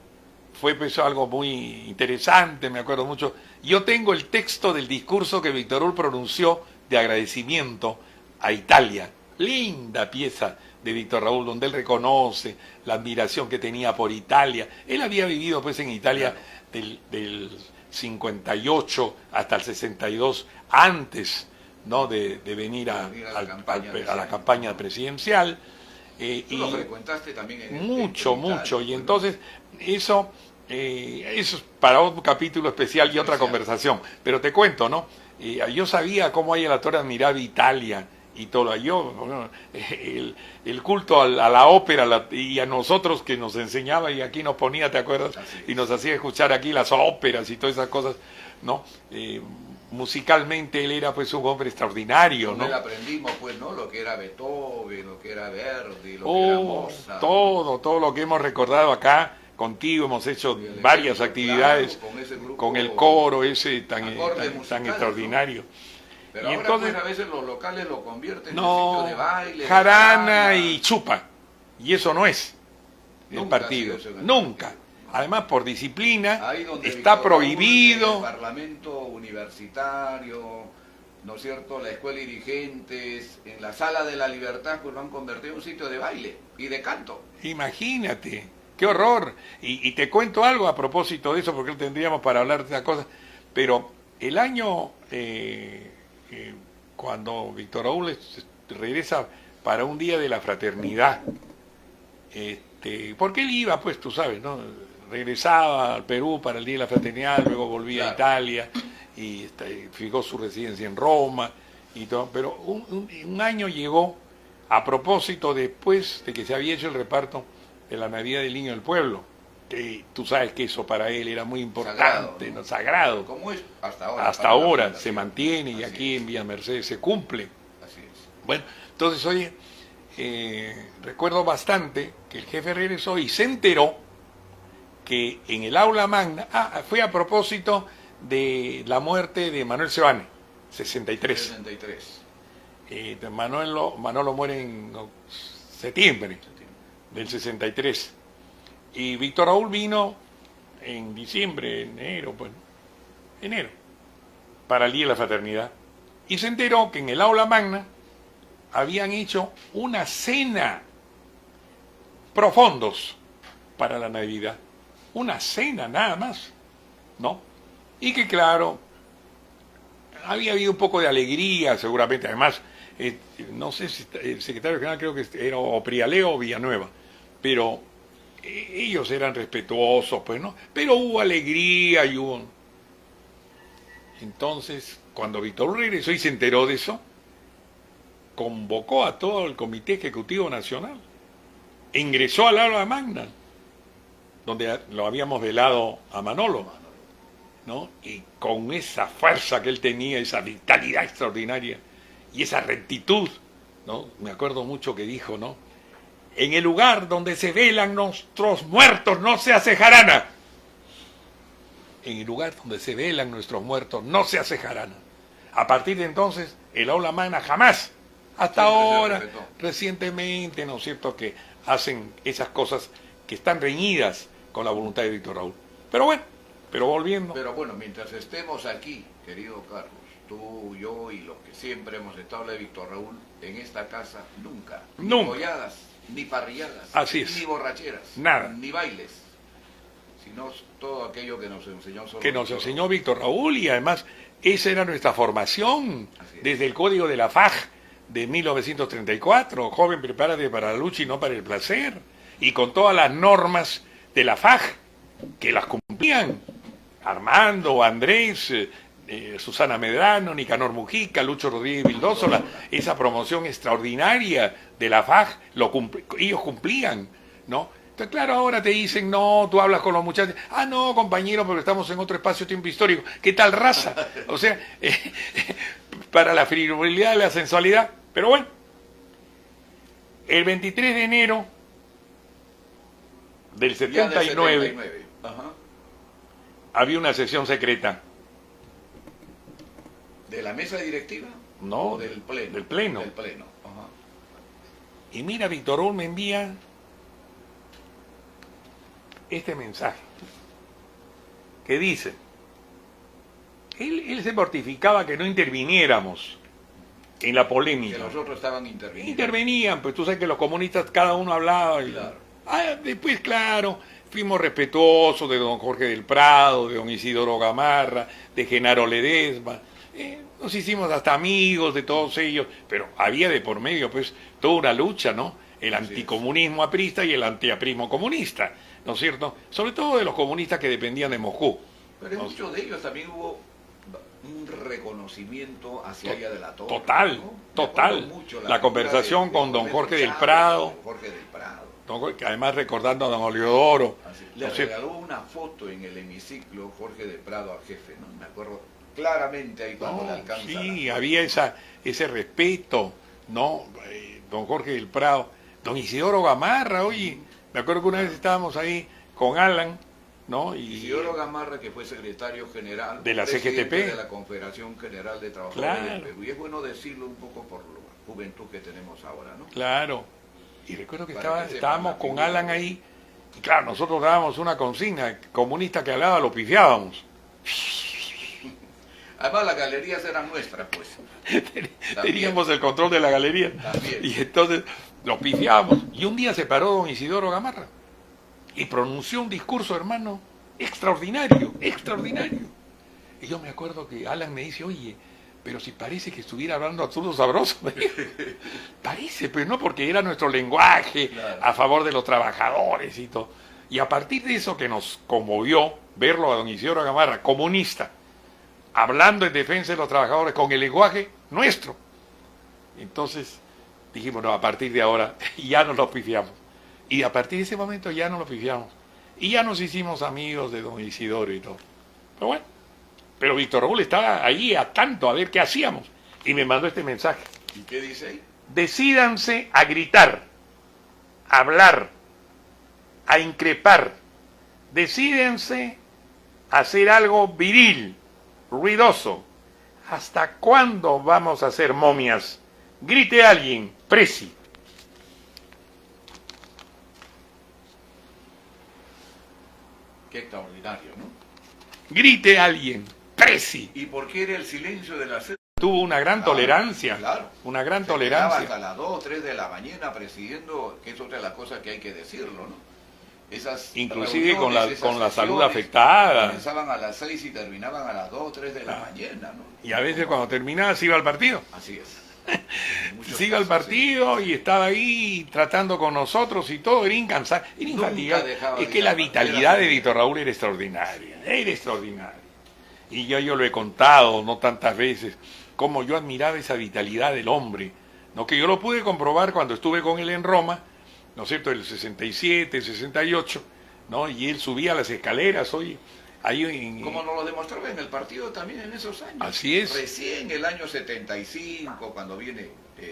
fue pues algo muy interesante, me acuerdo mucho. Yo tengo el texto del discurso que Víctor Hugo pronunció de agradecimiento a Italia. Linda pieza de Víctor Raúl, donde él reconoce la admiración que tenía por Italia. Él había vivido pues en Italia del 58 hasta el 62, antes, ¿no?, de venir a la campaña presidencial. Tú lo frecuentaste también en mucho, y entonces eso es para otro capítulo especial y otra conversación, pero te cuento, ¿no? Yo sabía cómo Haya de la Torre admiraba Italia y todo. El culto a la ópera y a nosotros que nos enseñaba y aquí nos ponía, ¿te acuerdas? Y nos hacía escuchar aquí las óperas y todas esas cosas, ¿no? Musicalmente él era pues un hombre extraordinario, ¿no? Él aprendimos pues, ¿no?, lo que era Beethoven, lo que era Verdi, lo que era Mozart. Todo lo que hemos recordado acá contigo hemos hecho Y el varias ejército, actividades claro, con ese grupo, con el coro ese tan acordes musicales, extraordinario. Pero Y ahora entonces, pues a veces los locales lo convierten en no, sitio de baile, de jarana farra. y chupa, y eso no es el Nunca ha partido, sido eso en el nunca. partido. Además, por disciplina, Ahí donde está Víctor Raúl, en el prohibido. Parlamento Universitario, ¿no es cierto?, la Escuela de Dirigentes, en la Sala de la Libertad, pues lo han convertido en un sitio de baile y de canto. Imagínate, qué horror. Y te cuento algo a propósito de eso, porque tendríamos para hablar de esas cosas, pero el año cuando Víctor Raúl regresa para un día de la fraternidad, porque él iba, pues tú sabes, ¿no? Regresaba al Perú para el día de la fraternidad, luego volvía Claro. a Italia y fijó su residencia en Roma y todo, pero un año llegó a propósito después de que se había hecho el reparto de la Navidad del Niño del Pueblo. Tú sabes que eso para él era muy importante, Sagrado, ¿no? Sagrado. Como es hasta ahora. Hasta para la ahora fundación. se mantiene y Así aquí es, en Villa Mercedes se cumple. así es. Bueno, entonces, oye, recuerdo bastante que el jefe regresó y se enteró que en el aula magna, fue a propósito de la muerte de Manuel Seoane, 63. 63. Manolo muere en septiembre del 63. Y Víctor Raúl vino en diciembre, enero, para el Día de la Fraternidad. Y se enteró que en el aula magna habían hecho una cena profundos para la Navidad. Una cena nada más, ¿no? Y que claro, había habido un poco de alegría seguramente. Además, no sé si el secretario general creo que era o Prialeo o Villanueva, pero ellos eran respetuosos, pues, ¿no? Pero hubo alegría y hubo... Entonces, cuando Víctor regresó y se enteró de eso, convocó a todo el Comité Ejecutivo Nacional, ingresó al aula magna, donde lo habíamos velado a Manolo, ¿no? Y con esa fuerza que él tenía, esa vitalidad extraordinaria y esa rectitud, ¿no? Me acuerdo mucho que dijo, ¿no? En el lugar donde se velan nuestros muertos no se hace jarana. En el lugar donde se velan nuestros muertos no se hace jarana. A partir de entonces, el aula magna jamás, hasta ahora, recientemente, ¿no es cierto?, que hacen esas cosas que están reñidas con la voluntad de Víctor Raúl. Pero bueno, volviendo. Pero bueno, mientras estemos aquí, querido Carlos, tú, yo y los que siempre hemos estado de Víctor Raúl, en esta casa, nunca. Ni polladas, ni parrilladas, así es, ni borracheras, nada, ni bailes, sino todo aquello que nos enseñó enseñó Víctor Raúl. Y además esa era nuestra formación desde el Código de la FAJ de 1934, joven, prepárate para la lucha y no para el placer, y con todas las normas de la FAJ que las cumplían Armando, Andrés, Susana Medrano, Nicanor Mujica, Lucho Rodríguez Vildoso, esa promoción extraordinaria de la FAJ, ellos cumplían, ¿no? Entonces, claro, ahora te dicen, no, tú hablas con los muchachos, no, compañero, porque estamos en otro espacio-tiempo histórico, ¿qué tal raza? O sea, para la frivolidad, la sensualidad, pero bueno, el 23 de enero del 79, Ajá. había una sesión secreta. ¿De la mesa directiva? No, ¿O del pleno? Del pleno. Del pleno. Ajá. Y mira, Víctor Raúl me envía este mensaje que dice, él se mortificaba que no interviniéramos en la polémica. Que los otros estaban interviniendo. Intervenían, pues tú sabes que los comunistas cada uno hablaba. Y, claro. Después, claro, fuimos respetuosos de don Jorge del Prado, de don Isidoro Gamarra, de Genaro Ledesma. Nos hicimos hasta amigos de todos ellos, pero había de por medio, pues, toda una lucha, ¿no? El anticomunismo aprista y el antiaprismo comunista, ¿no es cierto? Sobre todo de los comunistas que dependían de Moscú. Pero en muchos de ellos también hubo un reconocimiento hacia ella de la Torre. Total, ¿no? total. La conversación con don Jorge del Prado. Jorge del Prado. Además recordando a don Oleodoro. Le regaló una foto en el hemiciclo Jorge del Prado al jefe, ¿no? Me acuerdo claramente ahí cuando le alcanza. Sí, había ese respeto, ¿no? Don Jorge del Prado. Don Isidoro Gamarra, oye, me acuerdo que una vez estábamos ahí con Alan, ¿no? Isidoro Gamarra, que fue secretario general de la CGTP, de la Confederación General de Trabajadores del Perú. Y es bueno decirlo un poco por la juventud que tenemos ahora, ¿no? Claro. Y recuerdo que estábamos con Alan ahí, y claro, nosotros dábamos una consigna, comunista que hablaba lo pifiábamos. Además las galerías eran nuestras, pues. Teníamos el control de la galería. También. Y entonces lo pifiábamos. Y un día se paró don Isidoro Gamarra y pronunció un discurso, hermano, extraordinario, extraordinario. Y yo me acuerdo que Alan me dice, oye, pero si parece que estuviera hablando absurdo sabroso. Me dijo, parece, pero no, porque era nuestro lenguaje, claro, a favor de los trabajadores y todo. Y a partir de eso que nos conmovió verlo a don Isidoro Gamarra, comunista, hablando en defensa de los trabajadores con el lenguaje nuestro. Entonces dijimos, no, a partir de ahora ya nos lo pifiamos. Y a partir de ese momento ya nos lo pifiamos. Y ya nos hicimos amigos de don Isidoro y todo. Pero bueno, pero Víctor Raúl estaba ahí a tanto a ver qué hacíamos. Y me mandó este mensaje. ¿Y qué dice ahí? Decídanse a gritar, a hablar, a increpar. Decídense a hacer algo viril, ruidoso. ¿Hasta cuándo vamos a ser momias? Grite alguien, presi. Qué extraordinario, ¿no? Grite alguien, presi. ¿Y por qué era el silencio de la sede? Tuvo una gran tolerancia, claro. Una gran Se tolerancia. Hasta las 2 o 3 de la mañana presidiendo, que es otra de las cosas que hay que decirlo, ¿no? Esas inclusive con la salud sesiones afectada. Comenzaban a las 6 y terminaban a las 2 o 3 de la mañana, ¿no? Y a veces cuando terminaba se iba al partido. Así es. Se iba al partido y estaba ahí tratando con nosotros y todo, era incansable, era infatigable. Es que la vitalidad de Víctor Raúl era extraordinaria, era extraordinaria. Y yo lo he contado, no tantas veces, cómo yo admiraba esa vitalidad del hombre, ¿no? Que yo lo pude comprobar cuando estuve con él en Roma, ¿no es cierto?, el 67, 68, ¿no? Y él subía las escaleras, oye, ahí como nos lo demostró en el partido también en esos años. Así es. Recién el año 75, cuando viene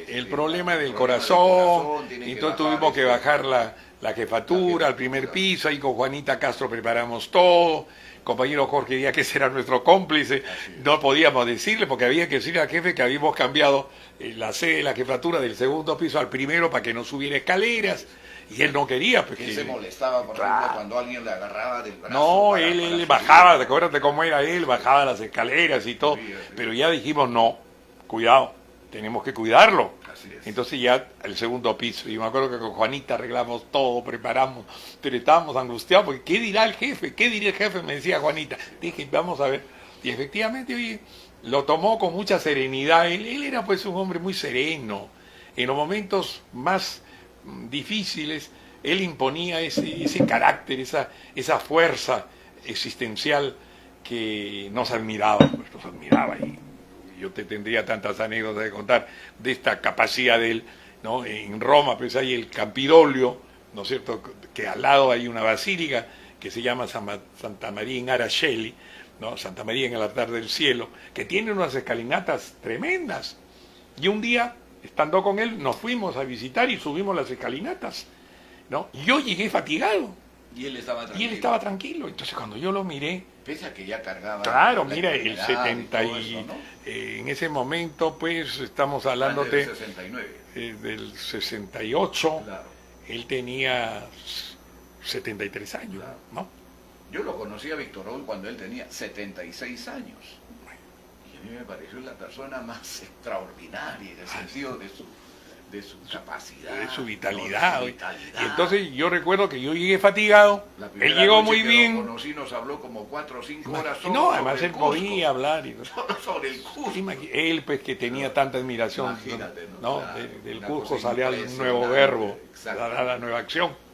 el problema del corazón, entonces tuvimos que bajar la jefatura al primer piso, ahí con Juanita Castro preparamos todo, compañero Jorge Díaz, que será nuestro cómplice, no podíamos decirle porque había que decirle al jefe que habíamos cambiado la sede de la jefatura del segundo piso al primero para que no subiera escaleras. Y él no quería. Porque él se molestaba, por ejemplo, cuando alguien le agarraba del brazo. No, él bajaba, acuérdate cómo era él, bajaba las escaleras y todo. Sí. Pero ya dijimos, no, cuidado, tenemos que cuidarlo. Así es. Entonces ya el segundo piso, y me acuerdo que con Juanita arreglamos todo, preparamos, pero estábamos angustiados, porque ¿qué dirá el jefe? ¿Qué dirá el jefe? Me decía Juanita. Dije, vamos a ver. Y efectivamente, oye, lo tomó con mucha serenidad. Él era pues un hombre muy sereno. En los momentos más difíciles, él imponía ese carácter, esa fuerza existencial que nos admiraba, pues nos admiraba. Y yo te tendría tantas anécdotas de contar de esta capacidad de él, ¿no? En Roma, pues hay el Campidolio, ¿no es cierto?, que al lado hay una basílica que se llama Santa María in Araceli, ¿no? Santa María en el altar del cielo, que tiene unas escalinatas tremendas. Y un día, estando con él, nos fuimos a visitar y subimos las escalinatas, ¿no? Y yo llegué fatigado. Y él estaba tranquilo. Y él estaba tranquilo. Entonces cuando yo lo miré... Pese a que ya cargaba... Claro, mira, el 70 eso, ¿no? En ese momento, pues, estamos hablándote... Del 69. Del 68. Claro. Él tenía 73 años, Claro. ¿no? Yo lo conocí a Víctor Raúl cuando él tenía 76 años. Y a mí me pareció la persona más extraordinaria en el sentido de su capacidad. De su vitalidad. De su vitalidad. Y entonces yo recuerdo que yo llegué fatigado, él llegó muy bien. Lo conocí, nos habló como 4 o 5 horas sobre, no, además él podía hablar. Solo sobre el Cusco. Él, pues, que tenía tanta admiración, Imagínate, ¿no? Claro, del una Cusco cosa salía un impresionante, nuevo verbo, exacto. la nueva acción.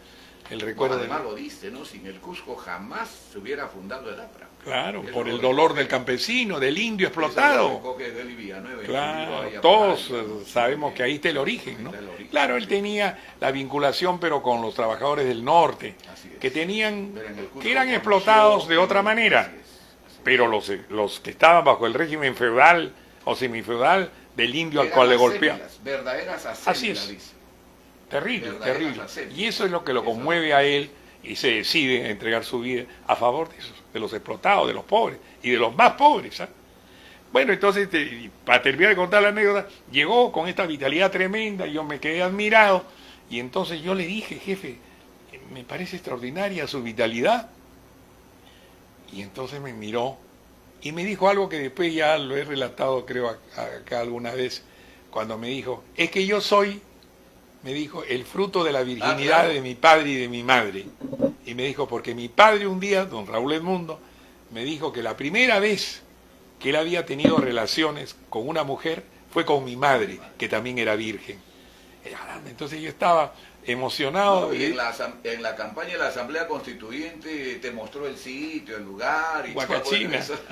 El recuerdo además lo dice, ¿no? Sin el Cusco jamás se hubiera fundado el APRA. Claro, Eso por el lo dolor recoge, del campesino, del indio eso lo explotado. recoge Deli Villanueva, Claro, ahí todos por ahí, ¿no? sabemos que ahí está el origen, ¿no? Está el origen. Claro, él tenía la vinculación, pero con los trabajadores del norte, Así es. que tenían, Pero en el Cusco que eran conoció- explotados de otra Así manera. es, así es. Pero los que estaban bajo el régimen feudal o semifeudal del indio al Eran cual le acémilas, golpeaban. verdaderas Así es. acémilas, dice. Terrible, Verdaderas terrible. acémilas. Y eso es lo que lo Eso. conmueve a él, y se decide a entregar su vida a favor de los explotados, de los pobres y de los más pobres. ¿Ah? Bueno, entonces, para terminar de contar la anécdota, llegó con esta vitalidad tremenda, yo me quedé admirado, y entonces yo le dije, jefe, me parece extraordinaria su vitalidad. Y entonces me miró y me dijo algo que después ya lo he relatado, creo, acá alguna vez, cuando me dijo, es que yo soy, me dijo, el fruto de la virginidad claro, de mi padre y de mi madre. Y me dijo, porque mi padre un día, don Raúl Edmundo, me dijo que la primera vez que él había tenido relaciones con una mujer fue con mi madre, que también era virgen. Entonces yo estaba emocionado. No, y en la campaña de la Asamblea Constituyente te mostró el sitio, el lugar y Huacachina. todo eso.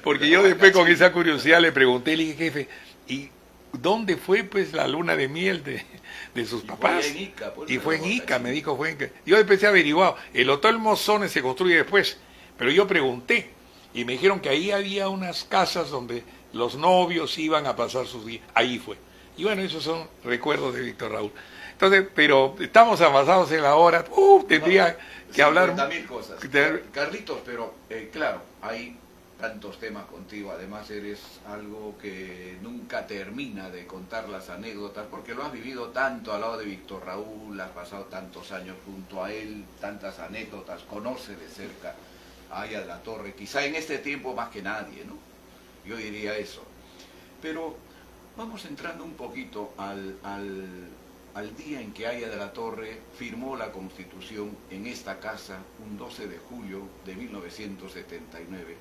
Porque yo después con esa curiosidad le pregunté, le dije, jefe, ¿y dónde fue pues la luna de miel de sus papás? Fue en Ica, pues, y fue en Ica, me dijo, fue en Ica. Yo después he averiguado, el Hotel Mozones se construye después, pero yo pregunté y me dijeron que ahí había unas casas donde los novios iban a pasar sus días. Ahí fue. Y bueno, esos son recuerdos de Víctor Raúl. Entonces, pero estamos avanzados en la hora. Tendría que hablar. 50.000 cosas. Carlitos, pero claro, hay tantos temas contigo. Además, eres algo que nunca termina de contar las anécdotas, porque lo has vivido tanto al lado de Víctor Raúl, has pasado tantos años junto a él, tantas anécdotas, conoce de cerca a Aya de la Torre, quizá en este tiempo más que nadie, ¿no? Yo diría eso. Pero vamos entrando un poquito al día en que Aya de la Torre firmó la Constitución en esta casa, un 12 de julio de 1979.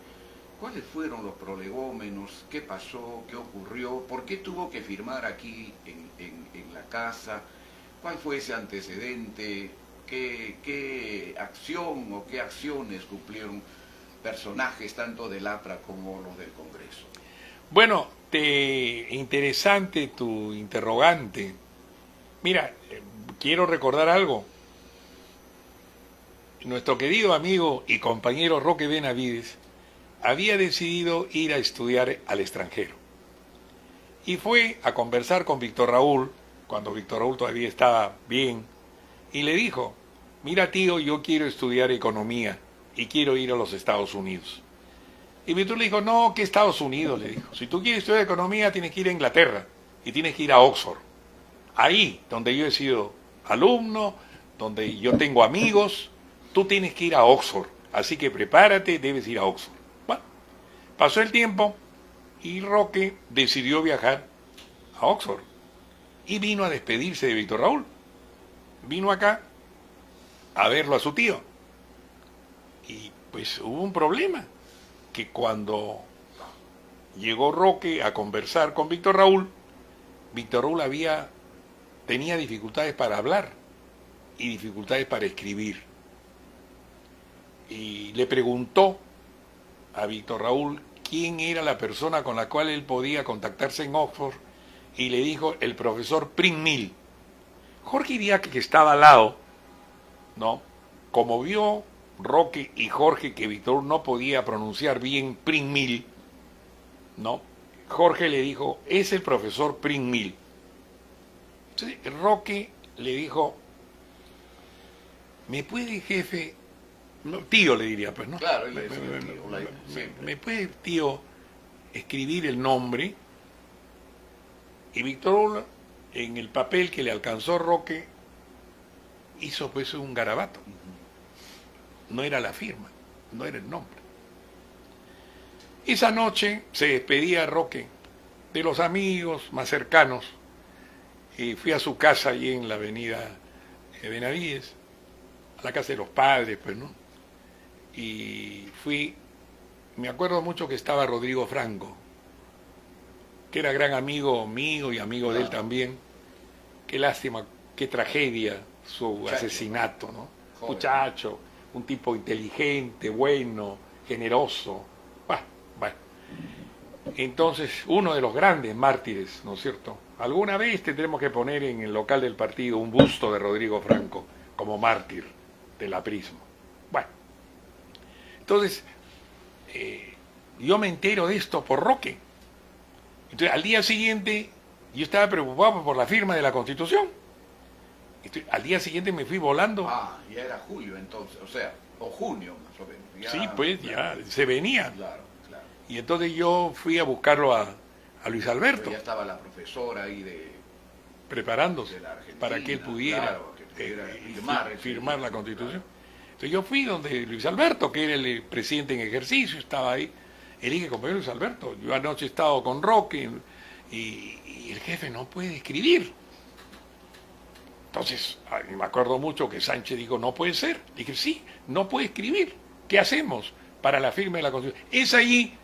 ¿Cuáles fueron los prolegómenos? ¿Qué pasó? ¿Qué ocurrió? ¿Por qué tuvo que firmar aquí en la casa? ¿Cuál fue ese antecedente? ¿Qué acción o qué acciones cumplieron personajes tanto del APRA como los del Congreso? Bueno, interesante tu interrogante. Mira, quiero recordar algo. Nuestro querido amigo y compañero Roque Benavides había decidido ir a estudiar al extranjero. Y fue a conversar con Víctor Raúl, cuando Víctor Raúl todavía estaba bien, y le dijo, mira tío, yo quiero estudiar economía y quiero ir a los Estados Unidos. Y Víctor le dijo, no, ¿qué Estados Unidos? Le dijo, si tú quieres estudiar economía tienes que ir a Inglaterra y tienes que ir a Oxford. Ahí, donde yo he sido alumno, donde yo tengo amigos, tú tienes que ir a Oxford. Así que prepárate, debes ir a Oxford. Bueno, pasó el tiempo y Roque decidió viajar a Oxford. Y vino a despedirse de Víctor Raúl. Vino acá a verlo a su tío. Y pues hubo un problema, que cuando llegó Roque a conversar con Víctor Raúl tenía dificultades para hablar y dificultades para escribir. Y le preguntó a Víctor Raúl quién era la persona con la cual él podía contactarse en Oxford, y le dijo el profesor Pring-Mill. Jorge Iriarte, que estaba al lado, ¿no? Como vio Roque y Jorge que Víctor no podía pronunciar bien Pring-Mill, ¿no? Jorge le dijo, es el profesor Pring-Mill. Entonces Roque le dijo, ¿me puede, jefe? No, tío le diría, pues, ¿no? Claro, él le decía tío, siempre. ¿Me puede, tío, escribir el nombre? Y Víctor, en el papel que le alcanzó Roque, hizo pues un garabato. No era la firma, no era el nombre. Esa noche se despedía Roque de los amigos más cercanos y fui a su casa allí en la avenida Benavides, a la casa de los padres, pues, ¿no? Y me acuerdo mucho que estaba Rodrigo Franco, que era gran amigo mío y amigo de él también. Qué lástima, qué tragedia su asesinato, ¿no? Joven. Muchacho, un tipo inteligente, bueno, generoso. Bueno. Entonces, uno de los grandes mártires, ¿no es cierto? Alguna vez tendremos que poner en el local del partido un busto de Rodrigo Franco como mártir del aprismo. Bueno, entonces, yo me entero de esto por Roque. Entonces, al día siguiente, yo estaba preocupado por la firma de la Constitución. Al día siguiente me fui volando. Ah, ya era julio entonces, o sea, o junio más o menos. Ya, Sí, pues ya se venía. Claro, claro. Y entonces yo fui a buscarlo a Luis Alberto, Pero ya estaba la profesora ahí preparándose de la Argentina, para que él pudiera, claro, que pudiera firmar, firmar la claro. Constitución. Entonces yo fui donde Luis Alberto, que era el presidente en ejercicio, estaba ahí. Y le dije, compañero Luis Alberto, yo anoche he estado con Roque y el jefe no puede escribir. Entonces, me acuerdo mucho que Sánchez dijo, no puede ser. Dije, sí, no puede escribir. ¿Qué hacemos para la firma de la Constitución? Es allí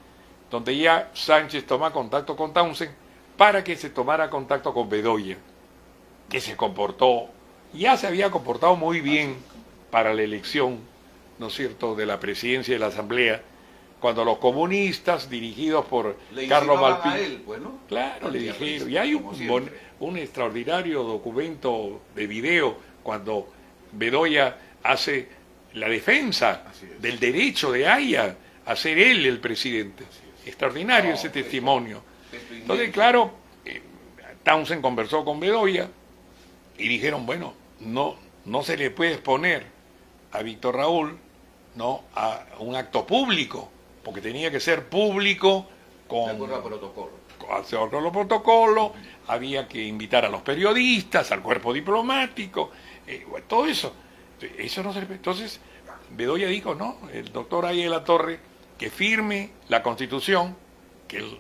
donde ya Sánchez toma contacto con Townsend para que se tomara contacto con Bedoya, que se comportó, ya se había comportado muy bien para la elección, ¿no es cierto?, de la presidencia de la Asamblea, cuando los comunistas, dirigidos por Le Carlos insinuaban Malpino, a él, pues, ¿no? claro, le Hacía dijeron, risa, y hay como siempre. un extraordinario documento de video cuando Bedoya hace la defensa Así es. del derecho de Haya a ser él el presidente. Extraordinario ese testimonio. Esto Entonces, inmenso. claro, Townsend conversó con Bedoya y dijeron, bueno, no se le puede exponer a Víctor Raúl, ¿no?, a un acto público, porque tenía que ser público con... De acuerdo a protocolo. Se ahorró los protocolos, había que invitar a los periodistas, al cuerpo diplomático, todo eso. Eso no se le... Entonces, Bedoya dijo, no, el doctor Haya de la Torre, que firme la Constitución, que el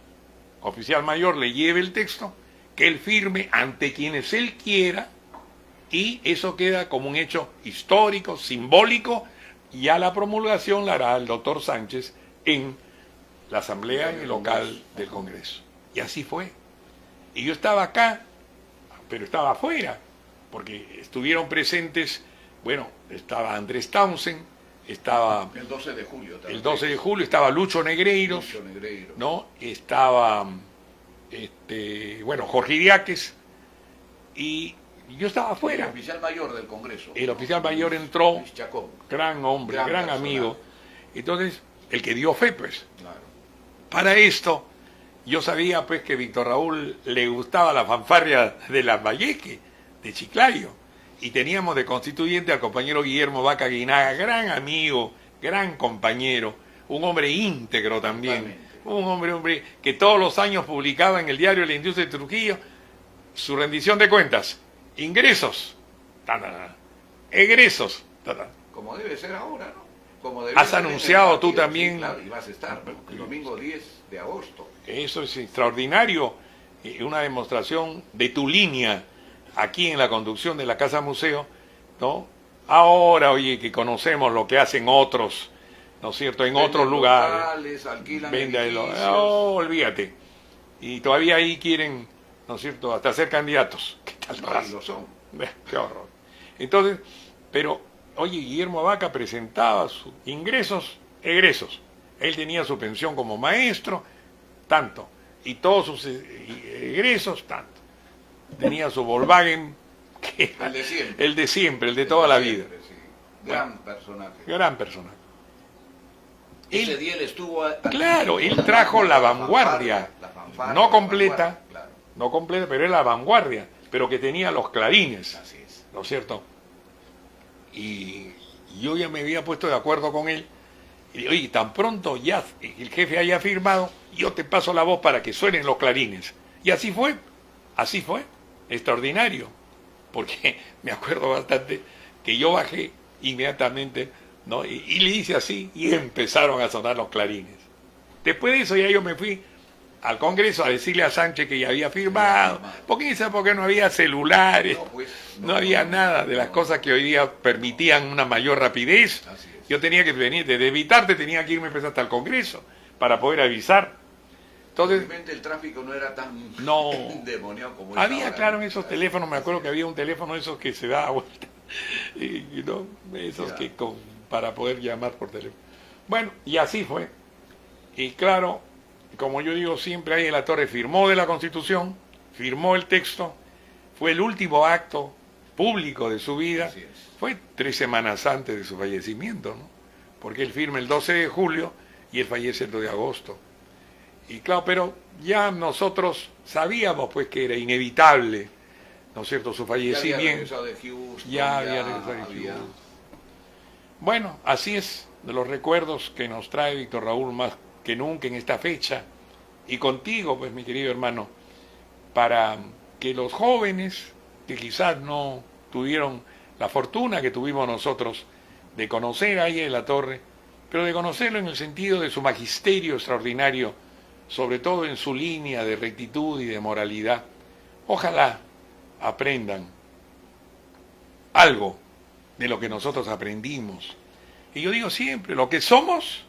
oficial mayor le lleve el texto, que él firme ante quienes él quiera, y eso queda como un hecho histórico, simbólico, y ya la promulgación la hará el doctor Sánchez en la asamblea local del Congreso. Y así fue. Y yo estaba acá, pero estaba afuera, porque estuvieron presentes, bueno, estaba Andrés Townsend, estaba El 12 de julio también. el 12 de julio, estaba Lucho Negreiros, Lucho Negreiro. ¿no? Estaba, bueno, Jorge Idiáquez, y yo estaba El afuera. oficial mayor del Congreso. El oficial mayor entró, Luis Chacón. gran hombre, gran Gran amigo. personaje. Entonces, el que dio fe, pues. Claro. Para esto, yo sabía pues que Víctor Raúl le gustaba la fanfarria de Lambayeque, de Chiclayo, y teníamos de constituyente al compañero Guillermo Vaca Guinaga, gran amigo, gran compañero, un hombre íntegro también, Totalmente. un hombre que todos los años publicaba en el diario La Industria de Trujillo su rendición de cuentas, ingresos, egresos, Como debe ser ahora, ¿no? Como debe Has ser en el anunciado partido, tú también. Sí, claro, y vas a estar, ¿no? El domingo 10 de agosto. Eso es extraordinario, una demostración de tu línea aquí en la conducción de la Casa Museo, ¿no? Ahora, oye, que conocemos lo que hacen otros, ¿no es cierto?, en Venden otros lugares. locales, alquilan Véndalo. edificios. No, olvídate. Y todavía ahí quieren, ¿no es cierto?, hasta ser candidatos. ¿Qué tal No, raza? y lo son. Qué horror. Entonces, pero, oye, Guillermo Vaca presentaba sus ingresos, egresos. Él tenía su pensión como maestro, tanto. Y todos sus egresos, tanto. Tenía su Volkswagen, que El de siempre. el de siempre, el de toda la vida. Siempre, sí. Gran personaje. Gran persona. Ese Él, día él estuvo... claro, él trajo la vanguardia, la fanfarria, no la completa, vanguardia, claro. no completa, pero era la vanguardia, pero que tenía los clarines, Así es. ¿no es cierto? Y yo ya me había puesto de acuerdo con él. Y digo, oye, tan pronto ya el jefe haya firmado, yo te paso la voz para que suenen los clarines. Y así fue, extraordinario. Porque me acuerdo bastante que yo bajé inmediatamente, ¿no? Y le hice así y empezaron a sonar los clarines. Después de eso ya yo me fui al Congreso a decirle a Sánchez que ya había firmado, porque en esa época no había celulares, No, pues, no había nada de las cosas que hoy día permitían una mayor rapidez. Así es. Yo tenía que venir, desde Evitarte tenía que irme pues hasta el Congreso para poder avisar. Entonces, Obviamente el tráfico no era tan no. endemoniado como es había, ahora, claro, ¿no? en esos teléfonos, me acuerdo que había un teléfono de esos que se daba vuelta, ¿no? Esos Ya. que para poder llamar por teléfono. Bueno, y así fue. Y claro, como yo digo siempre, ahí en la Torre firmó de la Constitución, firmó el texto, fue el último acto público de su vida, Así es. fue 3 semanas antes de su fallecimiento, ¿no? Porque él firma el 12 de julio y él fallece el 2 de agosto. Y claro, pero ya nosotros sabíamos pues que era inevitable, ¿no es cierto?, su Ya había fallecimiento. regresado de Houston, Ya había regresado de Houston. Bueno, así es, de los recuerdos que nos trae Víctor Raúl más que nunca en esta fecha, y contigo, pues mi querido hermano, para que los jóvenes que quizás no tuvieron la fortuna que tuvimos nosotros de conocer a Aya de la Torre, pero de conocerlo en el sentido de su magisterio extraordinario, sobre todo en su línea de rectitud y de moralidad, ojalá aprendan algo de lo que nosotros aprendimos. Y yo digo siempre, lo que somos,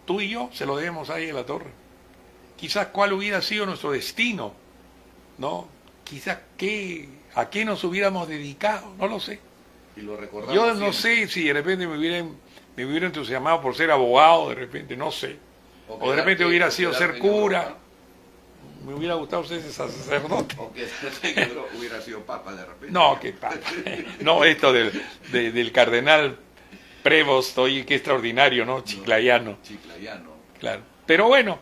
tú y yo, se lo debemos a Aya de la Torre. Quizás cuál hubiera sido nuestro destino, ¿no? Quizás a qué nos hubiéramos dedicado, no lo sé. Y lo recordamos Yo no siempre. sé si de repente me hubiera entusiasmado por ser abogado, de repente, no sé. O de repente hubiera sido ser cura. Me hubiera gustado ser sacerdote. O que hubiera sido papa de repente. No, qué papa. No, esto del cardenal Prevost, oye, qué extraordinario, ¿no? Chiclayano. Chiclayano. Claro. Pero bueno,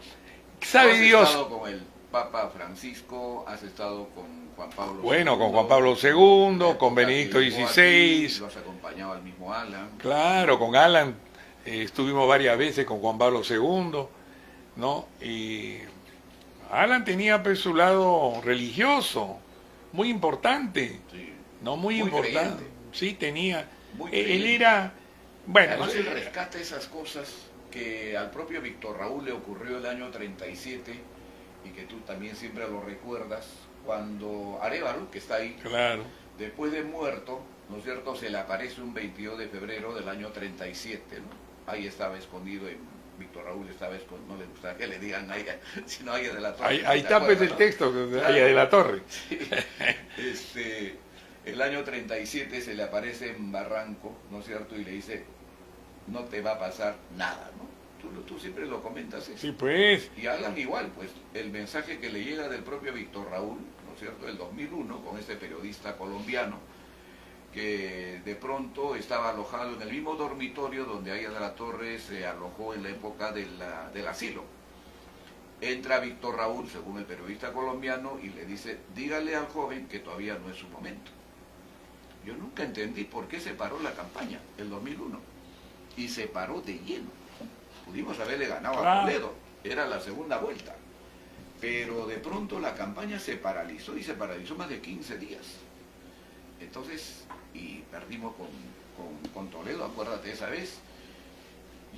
sabe Dios. Has estado con el Papa Francisco, has estado con Juan Pablo II. Bueno, con Juan Pablo II, con Benedicto XVI. Lo has acompañado al mismo Alan. Claro, con Alan estuvimos varias veces con Juan Pablo II, ¿no? Y Alan tenía pues su lado religioso, muy importante, Sí. ¿no? Muy importante. Creyente. Sí, tenía. Muy Él creyente. era, bueno, Además, él rescata esas cosas que al propio Víctor Raúl le ocurrió el año 37 y que tú también siempre lo recuerdas, cuando Arévalo, que está ahí, claro, después de muerto, ¿no es cierto?, se le aparece un 22 de febrero del año 37, ¿no? Ahí estaba escondido, Víctor Raúl estaba escondido, no le gustaba que le digan a ella, sino a ella de la Torre. ahí ¿te está pues acuerdas, el no? texto de Claro. Aya de la Torre. Sí. El año 37 se le aparece en Barranco, ¿no es cierto?, y le dice, no te va a pasar nada, ¿no? Tú siempre lo comentas eso. Sí, pues, Y Alan igual, pues, el mensaje que le llega del propio Víctor Raúl, ¿no es cierto?, el 2001, con este periodista colombiano, que de pronto estaba alojado en el mismo dormitorio donde Aya de la Torre se alojó en la época del asilo. Entra Víctor Raúl, según el periodista colombiano, y le dice, dígale al joven que todavía no es su momento. Yo nunca entendí por qué se paró la campaña, el 2001, y se paró de lleno. Pudimos haberle ganado a Toledo, era la segunda vuelta, pero de pronto la campaña se paralizó, y se paralizó más de 15 días. Entonces, y perdimos con Toledo, acuérdate esa vez.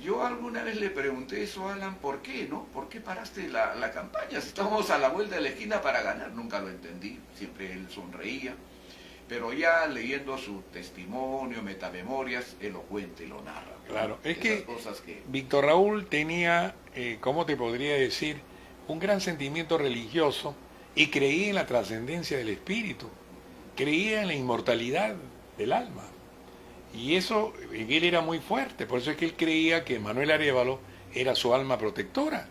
Yo alguna vez le pregunté eso a Alan, ¿por qué, no? ¿Por qué paraste la campaña? Si estábamos a la vuelta de la esquina para ganar, nunca lo entendí, siempre él sonreía. Pero ya leyendo su testimonio, metamemorias, él lo cuenta y lo narra. claro, es Esas que cosas que... Víctor Raúl tenía, ¿cómo te podría decir?, un gran sentimiento religioso y creía en la trascendencia del espíritu, creía en la inmortalidad del alma. Y eso en él era muy fuerte, por eso es que él creía que Manuel Arévalo era su alma protectora.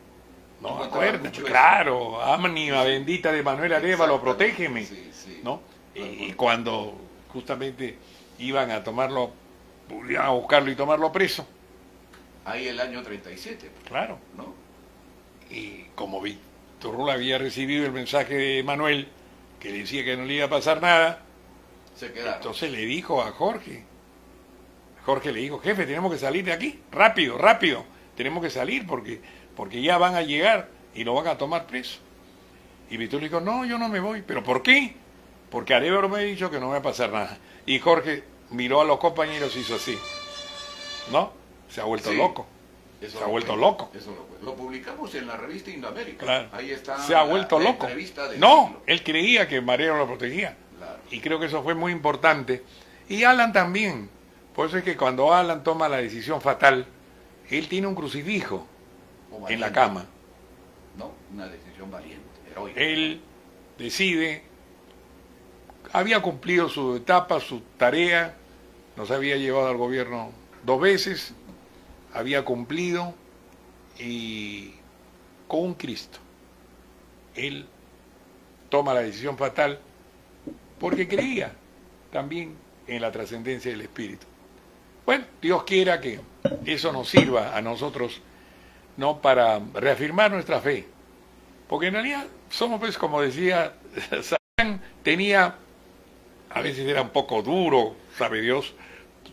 ¿No? Acuérdate, claro, ánima bendita de Manuel Arévalo, protégeme. Sí, sí. ¿No? Y cuando justamente iban a tomarlo, iban a buscarlo y tomarlo preso. Ahí el año 37, Claro. ¿no? Y como Víctor Raúl había recibido el mensaje de Manuel, que le decía que no le iba a pasar nada, Se quedaron. entonces le dijo a Jorge. Jorge le dijo, jefe, tenemos que salir de aquí, rápido, rápido, tenemos que salir porque ya van a llegar y lo van a tomar preso. Y Víctor le dijo, no, yo no me voy. ¿Pero por qué? Porque Arévalo me ha dicho que no me va a pasar nada. Y Jorge miró a los compañeros y hizo así. ¿No? Se ha vuelto loco. Se ha vuelto loco. Eso lo publicamos en la revista Indoamérica. Claro. Ahí está. Se ha vuelto la loco. entrevista del No, siglo. él creía que Arévalo lo protegía. Claro. Y creo que eso fue muy importante. Y Alan también. Por eso es que cuando Alan toma la decisión fatal, él tiene un crucifijo O en la valiente, cama. ¿no? Una decisión valiente, heroica. Él decide, había cumplido su etapa, su tarea, nos había llevado al gobierno 2 veces, había cumplido y con un Cristo. Él toma la decisión fatal porque creía también en la trascendencia del espíritu. Bueno, Dios quiera que eso nos sirva a nosotros, ¿no?, para reafirmar nuestra fe. Porque en realidad somos, pues, como decía, Satán tenía a veces era un poco duro, sabe Dios,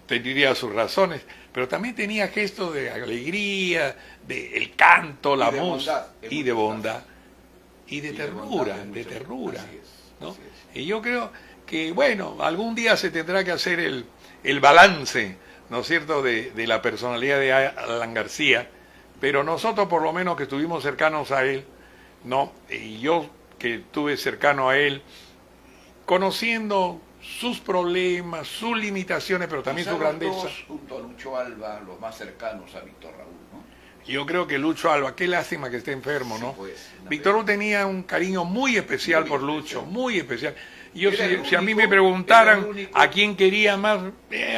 tendría sus razones, pero también tenía gestos de alegría, de el canto, la música, y de bondad, y de ternura, de ternura, ¿no? Y yo creo que, bueno, algún día se tendrá que hacer el balance, ¿no es cierto?, de la personalidad de Alan García, pero nosotros por lo menos que estuvimos cercanos a él, ¿no? Y yo que estuve cercano a él, conociendo sus problemas, sus limitaciones, pero también su grandeza. Todos, junto a Lucho Alba, los más cercanos a Víctor Raúl, ¿no? Yo creo que Lucho Alba, qué lástima que esté enfermo, ¿no? Sí, pues, Víctor Raúl tenía un cariño muy especial por Lucho, muy especial. Yo si a mí me era preguntaran el único. a quién quería más,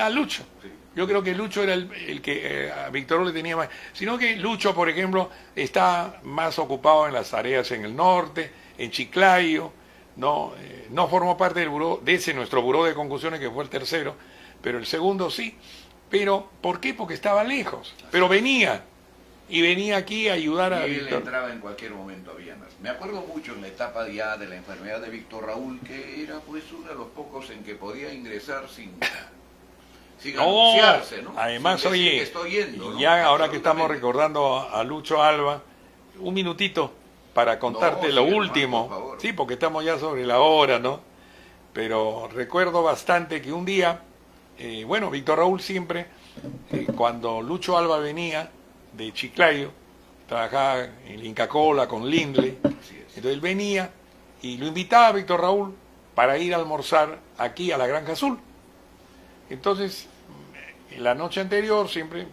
a Lucho. Sí. Yo creo que Lucho era el que a Víctor Raúl le tenía más. Sino que Lucho, por ejemplo, está más ocupado en las tareas en el norte, en Chiclayo, no formó parte del buró, de ese nuestro buró de conclusiones, que fue el tercero, pero el segundo sí. Pero, ¿por qué? Porque estaba lejos. Pero venía, y venía aquí a ayudar a Y él Víctor. entraba en cualquier momento a Villanas. Me acuerdo mucho en la etapa ya de la enfermedad de Víctor Raúl, que era pues uno de los pocos en que podía ingresar sin anunciarse, ¿no? Además, Sin decir oye, que estoy yendo, ¿no? ya ahora que estamos Absolutamente. recordando a Lucho Alba, un minutito para contarte lo sí, hermano, último. por favor. Sí, porque estamos ya sobre la hora, ¿no? Pero recuerdo bastante que un día, bueno, Víctor Raúl siempre, cuando Lucho Alba venía de Chiclayo, trabajaba en Inca Kola con Lindley, Así es. entonces él venía y lo invitaba a Víctor Raúl para ir a almorzar aquí a la Granja Azul. Entonces, en la noche anterior siempre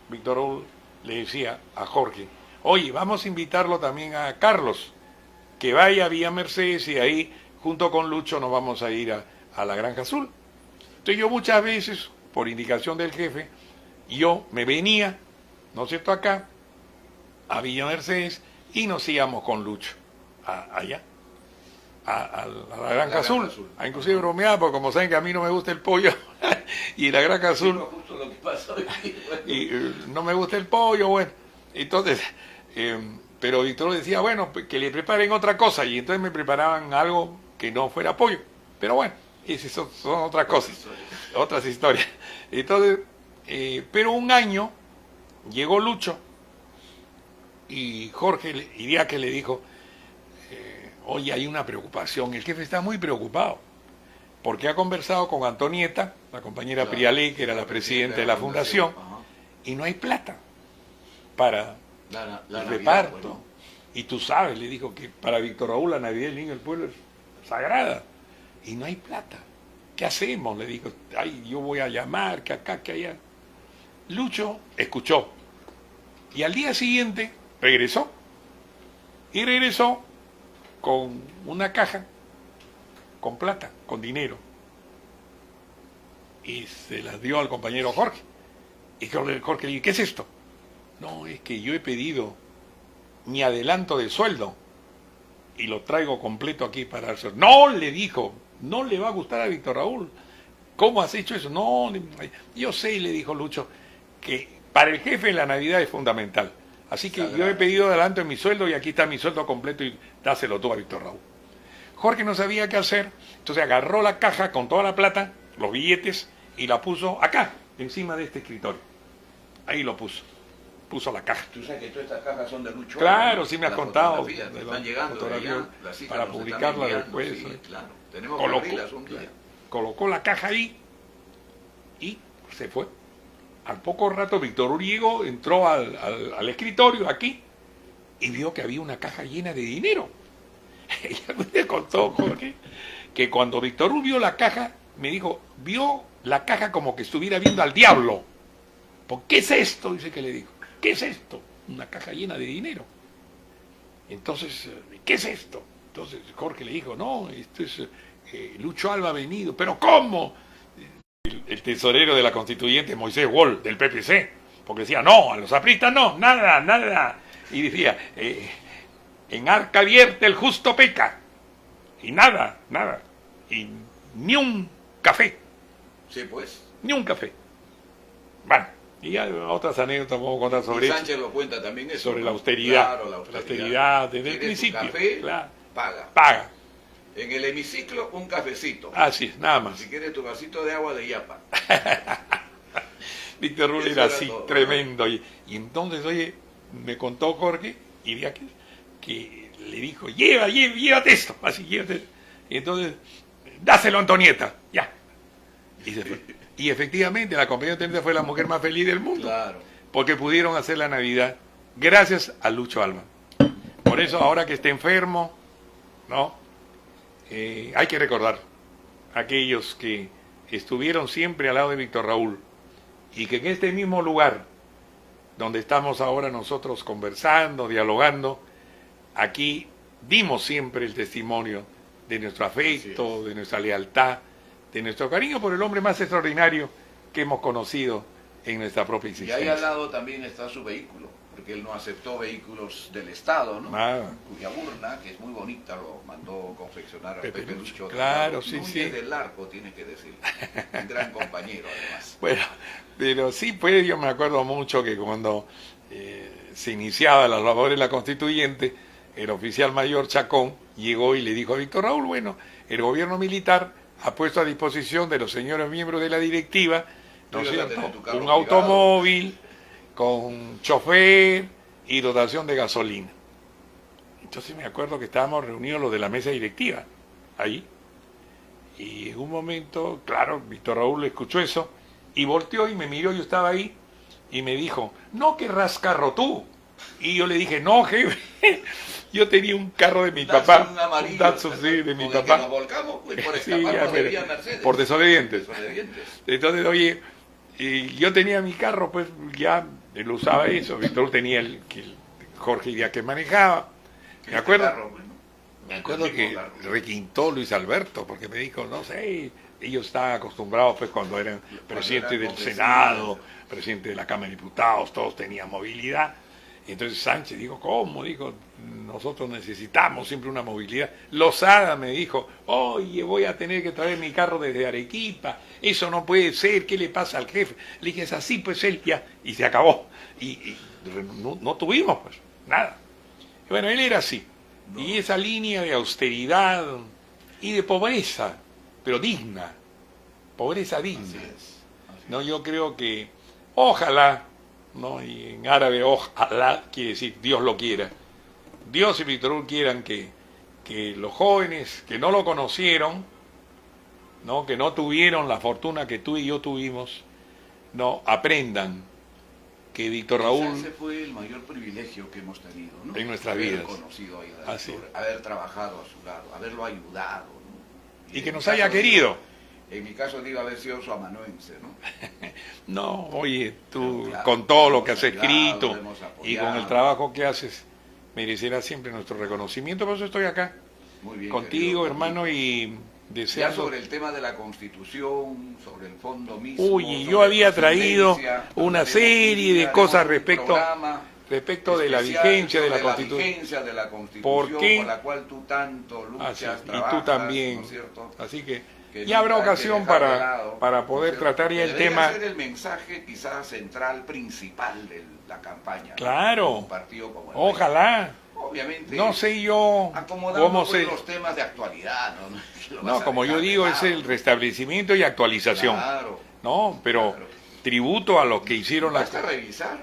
Víctor Raúl le decía a Jorge, oye, vamos a invitarlo también a Carlos, que vaya a Villa Mercedes y ahí junto con Lucho nos vamos a ir a la Granja Azul. Entonces yo muchas veces, por indicación del jefe, yo me venía, ¿no es cierto?, acá, a Villa Mercedes, y nos íbamos con Lucho allá, a la Granja Azul. Inclusive bromeaba, porque como saben que a mí no me gusta el pollo, y en la Granja Azul, Sí, justo lo que pasó aquí, bueno. y no me gusta el pollo, bueno, entonces, pero Víctor decía, bueno, que le preparen otra cosa, y entonces me preparaban algo que no fuera pollo, pero bueno, esas son otras cosas, otras historias. Entonces, pero un año llegó Lucho, y Jorge Iriaque le dijo, oye, hay una preocupación, el jefe está muy preocupado, porque ha conversado con Antonieta, la compañera Claro, Prialé, que era la presidenta de la fundación, Ajá. y no hay plata para La el Navidad, reparto. bueno. Y tú sabes, le dijo, que para Víctor Raúl la Navidad del Niño del Pueblo es sagrada, y no hay plata. ¿Qué hacemos? Le dijo, ay, yo voy a llamar, que acá, que allá. Lucho escuchó, y al día siguiente regresó, y regresó con una caja, con plata, con dinero, y se las dio al compañero Jorge. Y Jorge le dijo, ¿qué es esto? No, es que yo he pedido mi adelanto de sueldo y lo traigo completo aquí para hacer. No, le dijo, no le va a gustar a Víctor Raúl. ¿Cómo has hecho eso? No, yo sé, le dijo Lucho, que para el jefe la Navidad es fundamental. Así que yo he pedido adelanto en mi sueldo y aquí está mi sueldo completo y dáselo tú a Víctor Raúl. Jorge no sabía qué hacer, entonces agarró la caja con toda la plata, los billetes, y la puso acá, encima de este escritorio. Ahí lo puso la caja. Tú sabes que todas estas cajas son de Lucho. Claro, ¿no? sí me has Las contado. fotografías que están llegando de fotografías allá, las hijas para nos están publicarla enviando, después. sí, claro. Tenemos Colocó, que abrirlas un día. colocó la caja ahí y se fue. Al poco rato Víctor Uriego entró al escritorio aquí y vio que había una caja llena de dinero. Ella me contó, Jorge, que cuando Víctor Hugo vio la caja, me dijo, vio la caja como que estuviera viendo al diablo. ¿Por qué es esto? Dice que le dijo. ¿Qué es esto? Una caja llena de dinero. Entonces, ¿qué es esto? Entonces Jorge le dijo, no, esto es Lucho Alba ha venido. ¿Pero cómo? El tesorero de la constituyente, Moisés Wall, del PPC, porque decía, no, a los apristas no, nada, nada. Y decía, en arca abierta el justo peca. Y nada, nada. Y ni un café. Sí, pues. Ni un café. Bueno, y ya otras anécdotas vamos a contar sobre Y eso. Sánchez lo cuenta también eso. Sobre ¿no? la austeridad. Claro, la La austeridad desde el ¿Quieres tu principio. café? Claro. Paga. Paga. En el hemiciclo, un cafecito. Así es, nada más. Si quieres tu vasito de agua de yapa. Víctor Raúl Eso era era así, todo, tremendo. Y entonces, oye, me contó Jorge, y vi que le dijo, llévate esto, así, llévate esto. Y entonces, dáselo a Antonieta, ya. Y se fue. Y efectivamente, la compañía de Antonieta fue la mujer más feliz del mundo. Claro. Porque pudieron hacer la Navidad gracias a Lucho Alba. Por eso, ahora que está enfermo, ¿no? Hay que recordar a aquellos que estuvieron siempre al lado de Víctor Raúl y que en este mismo lugar donde estamos ahora nosotros conversando, dialogando, aquí dimos siempre el testimonio de nuestro afecto, de nuestra lealtad, de nuestro cariño por el hombre más extraordinario que hemos conocido en nuestra propia Y existencia. ahí al lado también está su vehículo, porque él no aceptó vehículos del Estado, ¿no? Nada. Cuya urna, que es muy bonita, lo mandó confeccionar a Pepe Pepe Lucho. Lucho. Claro, sí, Núñez sí. del Arco, tiene que decir. Un gran compañero, además. Bueno, pero sí, pues yo me acuerdo mucho que cuando se iniciaba las labores de la constituyente, el oficial mayor Chacón llegó y le dijo a Víctor Raúl, bueno, el gobierno militar ha puesto a disposición de los señores miembros de la directiva, ¿no es Tú ibas a cierto?, tener tu carro un privado. automóvil con chofer y dotación de gasolina. Entonces me acuerdo que estábamos reunidos los de la mesa directiva, ahí, y en un momento, claro, Víctor Raúl escuchó eso y volteó y me miró, yo estaba ahí, y me dijo, no querrás carro tú. Y yo le dije, no, jefe, yo tenía un carro de mi papá, un Datsun, sí, de mi con el papá. que nos volcamos, pues, por Sí, escaparnos ya, de Vía Mercedes. por desobedientes. Desobedientes. Entonces, oye, y yo tenía mi carro, pues ya él usaba eso, Víctor tenía el Jorge Díaz que manejaba. Me acuerdo, Carro, bueno, me acuerdo el mismo que carro. requintó Luis Alberto, porque me dijo, no sé, ellos estaban acostumbrados pues cuando eran presidente eran del congresistas. Senado, presidente de la Cámara de Diputados, todos tenían movilidad. Y entonces Sánchez dijo, ¿cómo? Dijo, nosotros necesitamos siempre una movilidad. Lozada me dijo, oye, voy a tener que traer mi carro desde Arequipa, eso no puede ser, ¿qué le pasa al jefe? Le dije, es así, pues él ya, y se acabó. Y no tuvimos, pues, nada. Y bueno, él era así. No. Y esa línea de austeridad y de pobreza, pero digna, pobreza digna. Así es. No, yo creo que ojalá, ¿no? Y en árabe ojalá quiere decir Dios lo quiera. Dios y Víctor Hugo quieran que los jóvenes que no lo conocieron, ¿no? Que no tuvieron la fortuna que tú y yo tuvimos, no aprendan que Víctor Raúl Ese fue el mayor privilegio que hemos tenido, ¿no? en nuestras Haber vidas. conocido a Así Víctor, haber trabajado a su lado, haberlo ayudado, ¿no? y que en nos mi haya caso, querido. En mi caso digo haber sido su amanuense, ¿no? No, oye, tú Claro, con todo lo que hemos has ayudado, escrito hemos apoyado. y con el trabajo que haces, merecerás siempre nuestro reconocimiento. Por eso estoy acá Muy bien, contigo, querido hermano, Carlitos. y Ya deseando... sobre el tema de la Constitución, sobre el fondo mismo... Uy, yo sobre había traído trascendencia, una haremos serie un de día, cosas haremos un respecto programa de la especial vigencia de la sobre Constitución. vigencia de la Constitución, ¿Por qué? por la cual tú tanto Así luchas, es, y trabajas, tú también. ¿no es cierto? Así que Que ya habrá nunca hay que ocasión dejar de lado, para ¿no es poder cierto? tratar ya el Debería tema. ser el mensaje quizás central, principal de la campaña. Claro. ¿no? Un partido como el Ojalá. Obviamente. No sé yo Acomodando cómo pues, se... los temas de actualidad, ¿no? Que lo vas No, a como yo dejar de digo, es lado. el restablecimiento y actualización. Claro. No, pero Claro. tributo a los que hicieron la... Basta revisar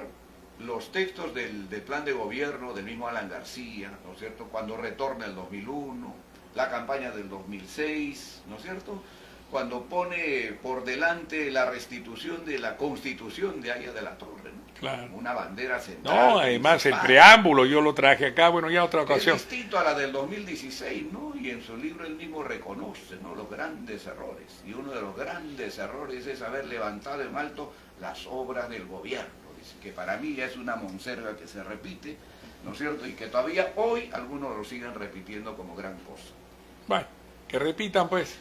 los textos del plan de gobierno del mismo Alan García, ¿no es cierto? Cuando retorna el 2001, la campaña del 2006, ¿no es cierto? Cuando pone por delante la restitución de la Constitución de Haya de la Torre, ¿no? Claro. Una bandera central. No, además el principal, preámbulo yo lo traje acá, bueno, ya otra que es ocasión. distinto a la del 2016, ¿no? Y en su libro él mismo reconoce, ¿no?, los grandes errores. Y uno de los grandes errores es haber levantado en alto las obras del gobierno. Dice que para mí ya es una monserga que se repite, ¿no es cierto? Y que todavía hoy algunos lo siguen repitiendo como gran cosa. Bueno, que repitan pues,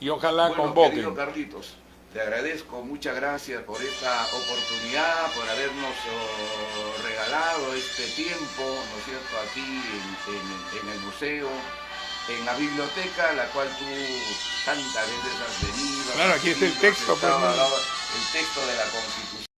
y ojalá Bueno, convoquen. querido Carlitos, te agradezco, muchas gracias por esta oportunidad, por habernos regalado este tiempo, ¿no es cierto?, aquí en el museo, en la biblioteca, a la cual tú tantas veces has venido. Claro, aquí está el texto, pues, estaba ¿no? al lado, el texto de la Constitución.